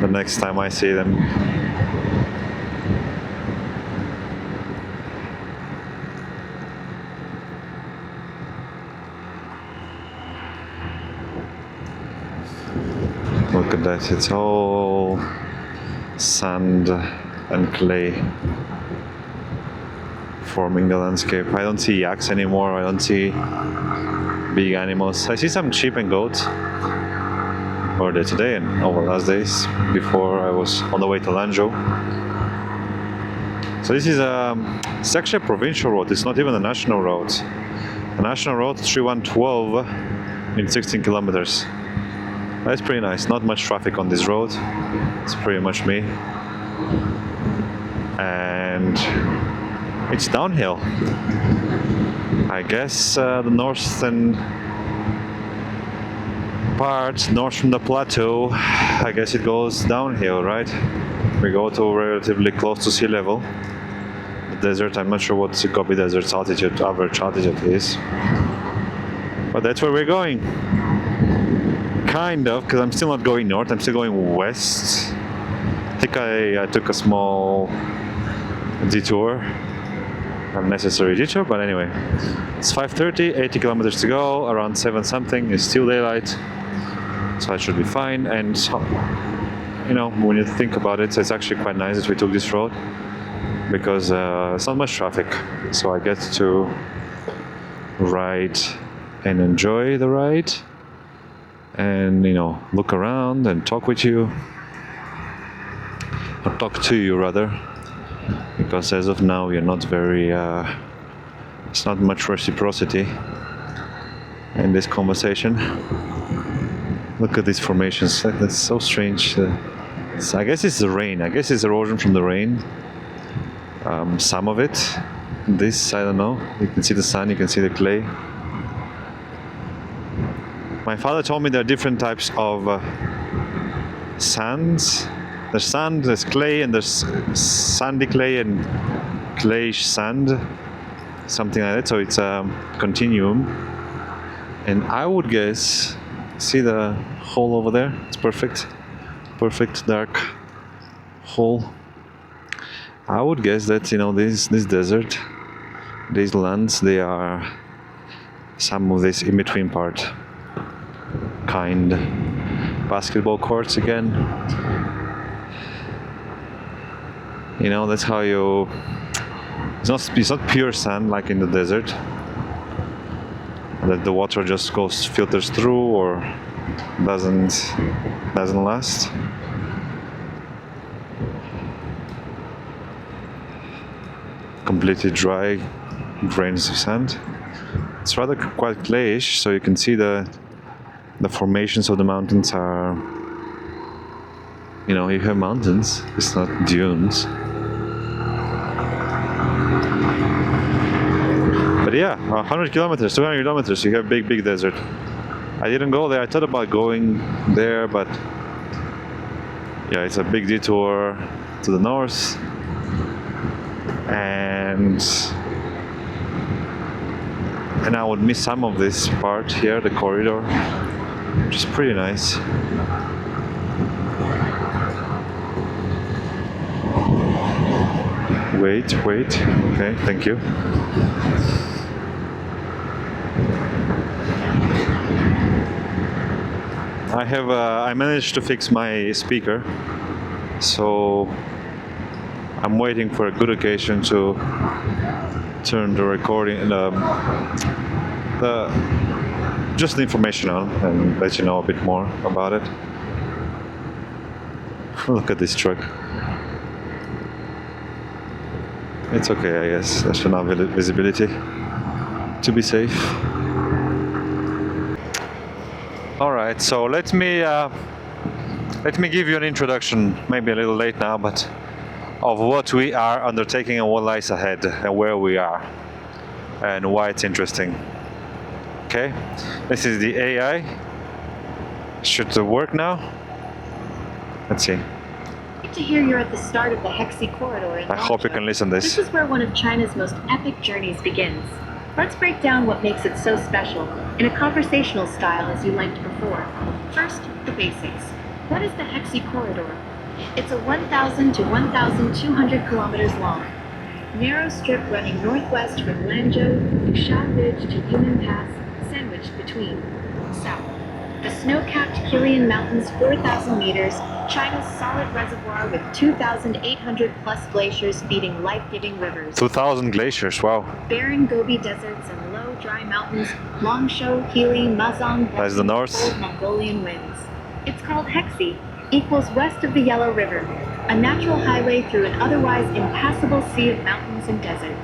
the next time I see them. Look at that, it's all sand and clay forming the landscape. I don't see yaks anymore, I don't see big animals. I see some sheep and goats over there today and over the last days before I was on the way to Lanzhou. So this is it's actually a provincial road, it's not even a national road. The national road 3112 in 16 kilometers. That's pretty nice, not much traffic on this road. It's pretty much me. And it's downhill. I guess the northern part, north from the plateau, I guess it goes downhill, right? We go to relatively close to sea level. The desert, I'm not sure what the Gobi Desert's altitude, average altitude is. But that's where we're going. Kind of, because I'm still not going north, I'm still going west. I think I took a small detour, unnecessary detour, but anyway. It's 5:30, 80 kilometers to go, around 7 something, it's still daylight, so I should be fine. And when you think about it, it's actually quite nice that we took this road, because it's not much traffic, so I get to ride and enjoy the ride. And look around and talk with you, or talk to you rather, because as of now you're not very it's not much reciprocity in this conversation. Look at these formations, that's so strange. I guess it's the rain, I guess it's erosion from the rain, some of it. This, I don't know, you can see the sun, you can see the clay. My father told me there are different types of sands. There's sand, there's clay, and there's sandy clay and clayish sand, something like that. So it's a continuum. And I would guess, see the hole over there? It's perfect, perfect dark whole. I would guess that, you know, this desert, these lands, they are some of this in between part. Kind basketball courts again. You know, that's how you. It's not pure sand like in the desert. That the water just filters through or doesn't last. Completely dry grains of sand. It's rather quite clayish, so you can see the formations of the mountains are, you know, you have mountains, it's not dunes. But yeah, 100 kilometers, 200 kilometers, you have big desert. I didn't go there, I thought about going there, but yeah, it's a big detour to the north. And I would miss some of this part here, the corridor, which is pretty nice. Wait, okay, thank you. I managed to fix my speaker, so I'm waiting for a good occasion to turn the recording, just the information on and let you know a bit more about it. Look at this truck. It's okay, I guess. There's enough visibility to be safe. All right, so let me give you an introduction, maybe a little late now, but of what we are undertaking and what lies ahead and where we are and why it's interesting. Okay, this is the AI. Should it work now? Let's see. Good to hear you're at the start of the Hexi corridor in I hope you Lanzhou. can listen to This this. is where one of China's most epic journeys begins. Let's break down what makes it so special in a conversational style as you liked before. First, the basics. What is the Hexi corridor? It's a 1,000 to 1,200 kilometers long narrow strip running northwest from Lanzhou to Shan Ridge to Yunnan Pass, sandwiched between. South, the snow-capped Kilian Mountains, 4,000 meters, China's solid reservoir with 2,800 plus glaciers feeding life-giving rivers. 2,000 glaciers, wow. Barren Gobi deserts and low, dry mountains, Langshan, Healy, Mazang, That's the north. cold Mongolian winds. It's called Hexi, equals west of the Yellow River, a natural highway through an otherwise impassable sea of mountains and desert.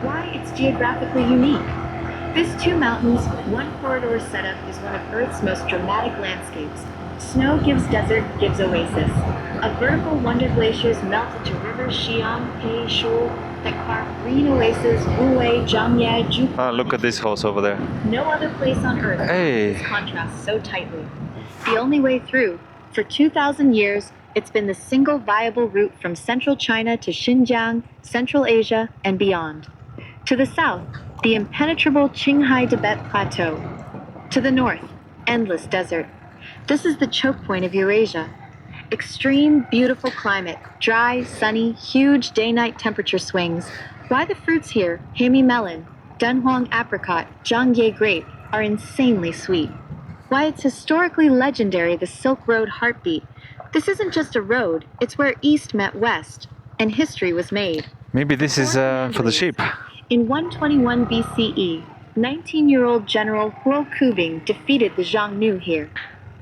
Why it's geographically unique? This two mountains, one corridor setup is one of Earth's most dramatic landscapes. Snow gives desert, gives oasis. A vertical wonder glaciers melt into rivers Xiang, He, Shu that carve green oases Wuwei, Zhangye, Zhuguang. Look at this house over there. No other place on Earth Hey. this contrasts so tightly. The only way through. For 2,000 years, it's been the single viable route from central China to Xinjiang, Central Asia, and beyond. To the south, the impenetrable Qinghai Tibet Plateau. To the north, endless desert. This is the choke point of Eurasia. Extreme, beautiful climate, dry, sunny, huge day-night temperature swings. Why the fruits here, Hemi melon, Dunhuang apricot, Zhangye grape, are insanely sweet. Why it's historically legendary, the Silk Road heartbeat. This isn't just a road, it's where East met West, and history was made. Maybe this is for the sheep. In 121 BCE, 19-year-old General Huo Kubing defeated the Xiongnu here.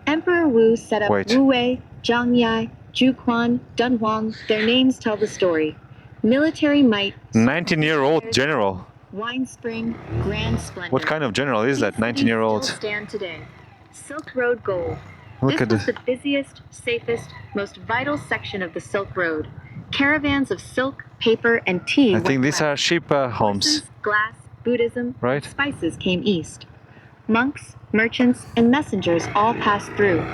Emperor Wu set up Wait. Wuwei, Zhangyai, Juquan, Dunhuang. Their names tell the story. Military might, 19-year-old general. wine spring, grand splendor. What kind of general is that? These cities 19-year-old. still stand today. Silk Road gold. Look This at was this. the busiest, safest, most vital section of the Silk Road. Caravans of silk, paper, and tea. I think went these west. are sheep homes. Horses, glass, Buddhism, Right. and spices came east. Monks, merchants, and messengers all passed through.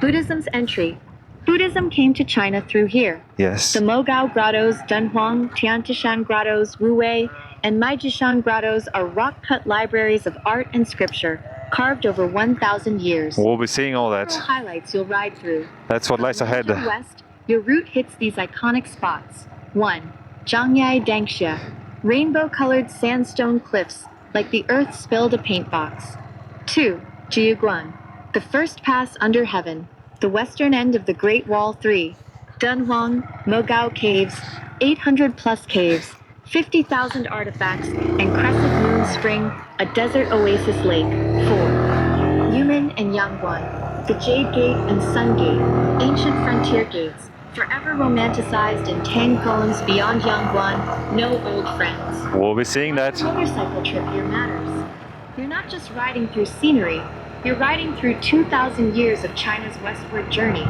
Buddhism's entry. Buddhism came to China through here. Yes. The Mogao Grottos, Dunhuang, Tiantishan Grottos, Wuwei, and Maijishan Grottos are rock-cut libraries of art and scripture, carved over 1,000 years. We'll be seeing all that. Several highlights you'll ride through. That's what lies ahead. Lanzhou West, your route hits these iconic spots. 1. Zhangyai Dangxia, rainbow-colored sandstone cliffs like the earth spilled a paint box. 2. Jiuguan, the first pass under heaven, the western end of the Great Wall 3. Dunhuang, Mogao Caves, 800-plus caves, 50,000 artifacts, and Crescent Moon Spring, a desert oasis lake. 4. Yumen and Yangguan, the Jade Gate and Sun Gate, ancient frontier gates, forever romanticized in Tang poems beyond Yangguan, no old friends. We'll be seeing that. Motorcycle trip here matters. You're not just riding through scenery, you're riding through 2,000 years of China's westward journey.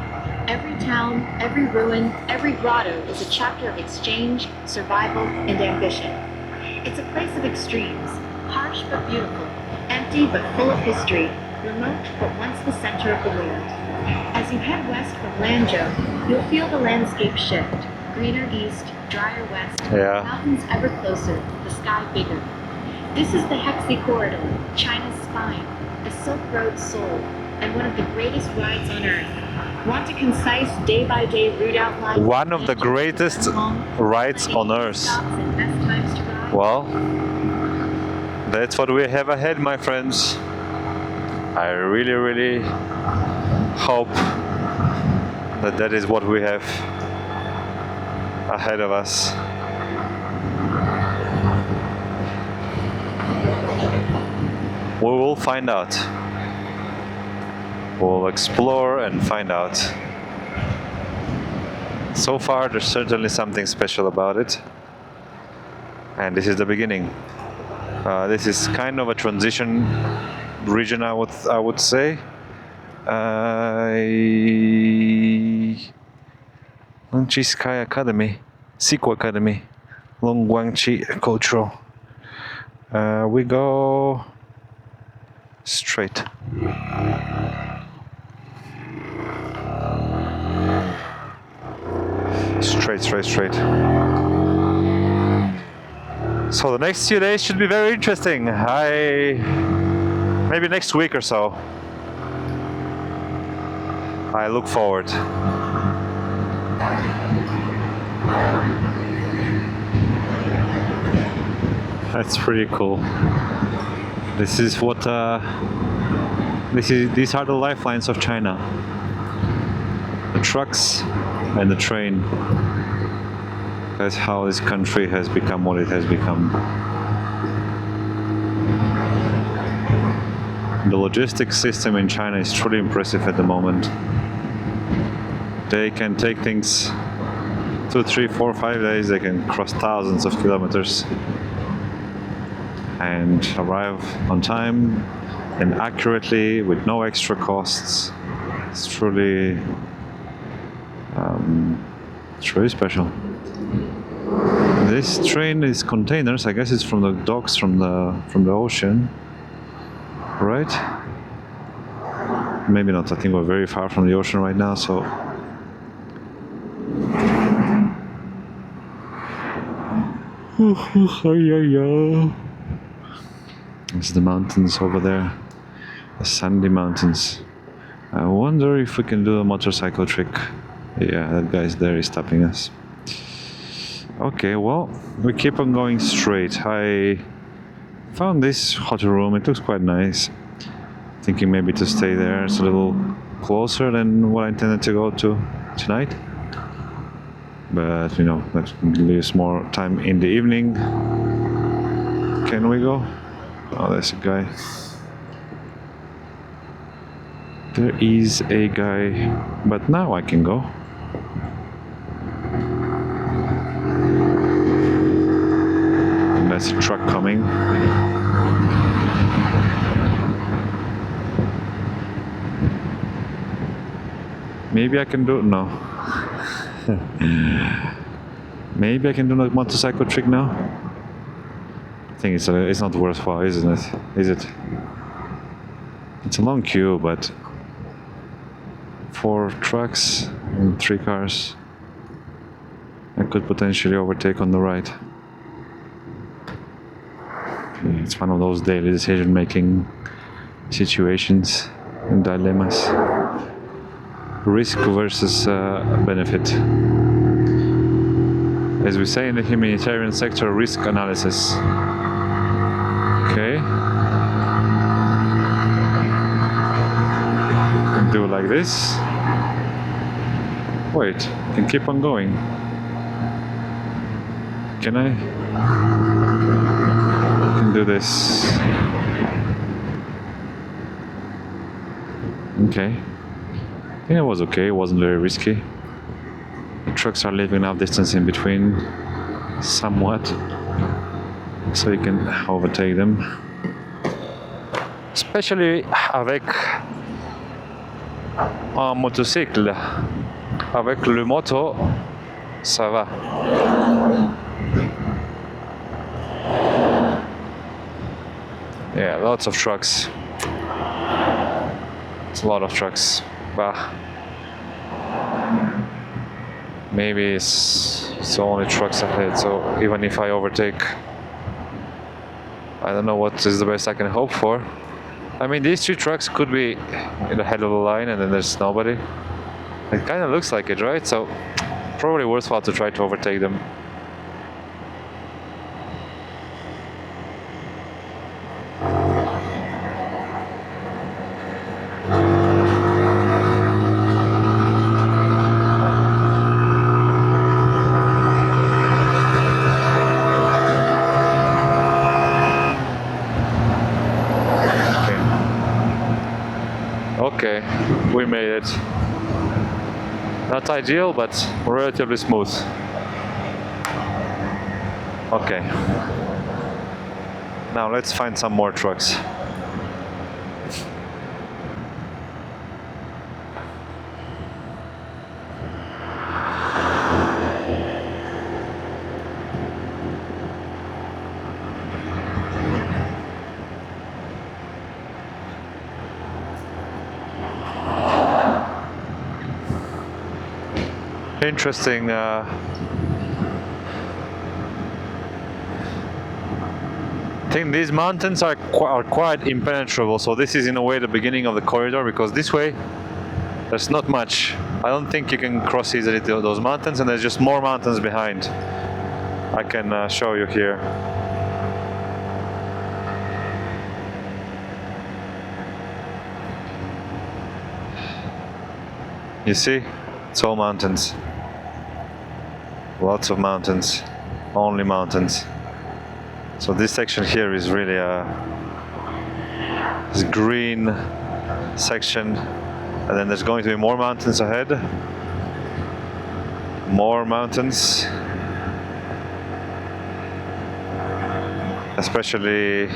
Every town, every ruin, every grotto is a chapter of exchange, survival, and ambition. It's a place of extremes, harsh but beautiful, empty but full of history, remote but once the center of the world. As you head west from Lanzhou, you'll feel the landscape shift. Greener east, drier west, mountains ever closer, the sky bigger. This is the Hexi corridor, China's spine, a Silk Road soul, and one of the greatest rides on earth. Want a concise day-by-day route outline? One of the greatest rides on earth. Well, that's what we have ahead, my friends. I really, really hope that that is what we have ahead of us. We will find out. We'll explore and find out. So far, there's certainly something special about it. And this is the beginning. This is kind of a transition region, I would say. Longqi Sky Academy, Siku Academy, Longguangqi Cultural. We go straight. Straight. So the next few days should be very interesting. Maybe next week or so. I look forward. That's pretty cool. This is what these are the lifelines of China. The trucks and the train. That's how this country has become what it has become. The logistics system in China is truly impressive at the moment. They can take things 2, 3, 4, 5 days. They can cross thousands of kilometers and arrive on time and accurately with no extra costs. It's truly special. This train is containers. I guess it's from the docks from the ocean, right? Maybe not. I think we're very far from the ocean right now, so. It's the mountains over there, the sandy mountains. I wonder if we can do a motorcycle trick. Yeah, that guy's there, he's stopping us. Okay, well, we keep on going straight. I found this hotel room, it looks quite nice. Thinking maybe to stay there, it's a little closer than what I intended to go to tonight. But, that leaves more time in the evening. Can we go? Oh, there's a guy. There is a guy, but now I can go. And that's a truck coming. Maybe I can do it now. Maybe I can do a motorcycle trick now. I think it's not worthwhile, isn't it? Is it? It's a long queue, but 4 trucks and 3 cars. I could potentially overtake on the right. It's one of those daily decision-making situations and dilemmas. risk versus benefit. As we say in the humanitarian sector, risk analysis. Okay. Do like this. Wait, and keep on going. Can I? Can do this. Okay. I think it was okay, it wasn't very risky. The trucks are leaving enough distance in between, somewhat, so you can overtake them. Especially avec un motocycle. Avec le moto, ça va. Yeah, lots of trucks. It's a lot of trucks. Bah. Maybe it's only trucks ahead, so even if I overtake, I don't know what is the best I can hope for. I mean, these three trucks could be in the head of the line and then there's nobody. It kind of looks like it, right? So probably worthwhile to try to overtake them. Okay, we made it. Not ideal, but relatively smooth. Okay. Now let's find some more trucks. Interesting I think these mountains are quite impenetrable, so this is in a way the beginning of the corridor, because this way there's not much. I don't think you can cross easily those mountains, and there's just more mountains behind. I can show you here. You see? It's all mountains. Lots of mountains. Only mountains. So this section here is really this green section, and then there's going to be more mountains ahead. More mountains. Especially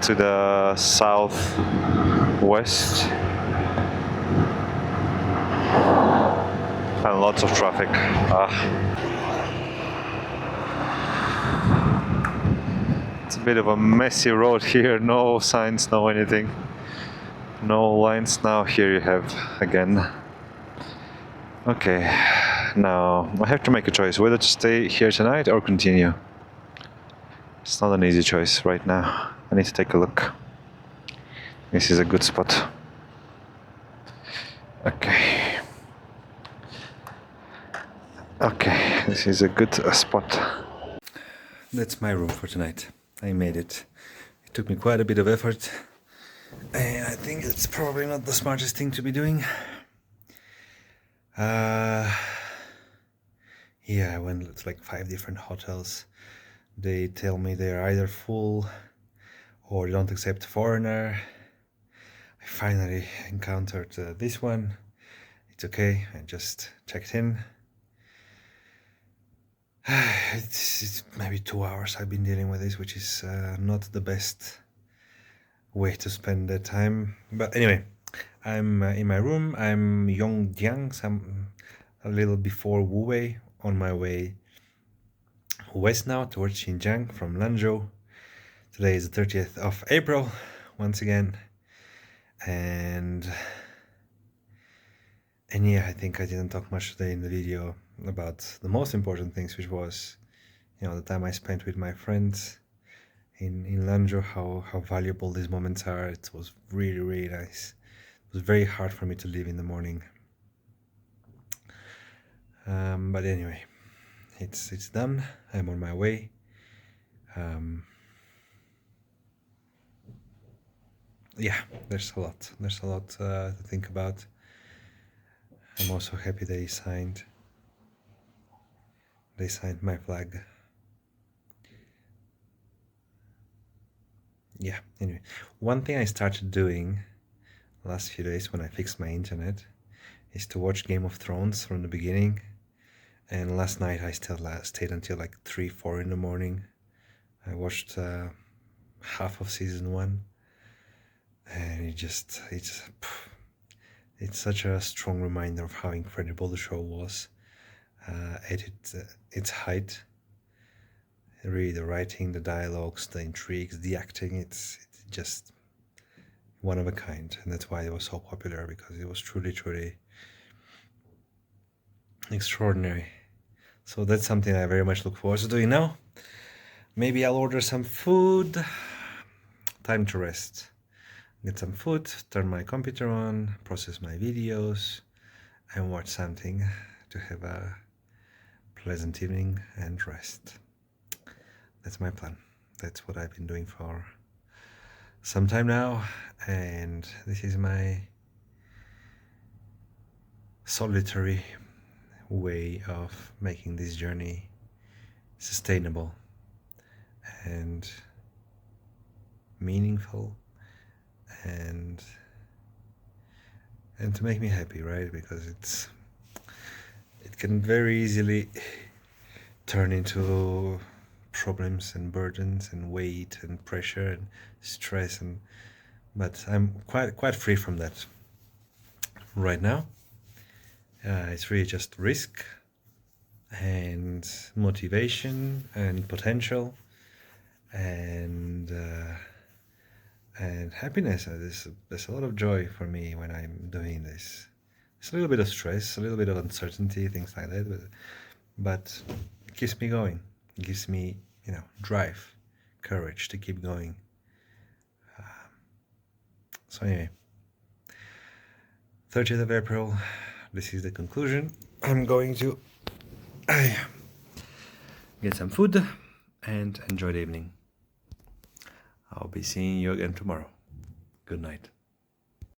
to the southwest. And lots of traffic. It's a bit of a messy road here, no signs, no anything. No lines. Now here you have again. Okay, now I have to make a choice whether to stay here tonight or continue. It's not an easy choice right now. I need to take a look. This is a good spot. Okay. Okay, this is a good spot. That's my room for tonight. I made it. It took me quite a bit of effort, and I think it's probably not the smartest thing to be doing. Yeah, I went to like 5 different hotels. They tell me they're either full or don't accept foreigner. I finally encountered this one. It's okay, I just checked in. It's maybe 2 hours I've been dealing with this, which is not the best way to spend the time. But anyway, I'm in my room. I'm Yongjiang, a little before Wuwei, on my way west now towards Xinjiang from Lanzhou. Today is the 30th of April, once again. And yeah, I think I didn't talk much today in the video about the most important things, which was, you know, the time I spent with my friends in Lanzhou, how valuable these moments are. It was really, really nice. It was very hard for me to leave in the morning. But anyway, it's done. I'm on my way. Yeah, there's a lot to think about. I'm also happy they signed my flag. Yeah, anyway, one thing I started doing last few days when I fixed my internet is to watch Game of Thrones from the beginning. And last night I still stayed until like 3-4 in the morning. I watched half of season 1, and it's such a strong reminder of how incredible the show was at its height. Really, the writing, the dialogues, the intrigues, the acting, it's just one of a kind. And that's why it was so popular, because it was truly extraordinary. So that's something I very much look forward to doing now. Maybe I'll order some food. Time to rest. Get some food, turn my computer on, process my videos, and watch something to have a pleasant evening and rest. That's my plan. That's what I've been doing for some time now, and this is my solitary way of making this journey sustainable and meaningful, and to make me happy, right? Because it can very easily turn into problems and burdens and weight and pressure and stress, but I'm quite free from that right now. It's really just risk and motivation and potential and happiness. There's a lot of joy for me when I'm doing this. It's a little bit of stress, a little bit of uncertainty, things like that, but it keeps me going. It gives me, drive, courage to keep going. So anyway, 30th of April, this is the conclusion. I'm going to get some food and enjoy the evening. I'll be seeing you again tomorrow. Good night.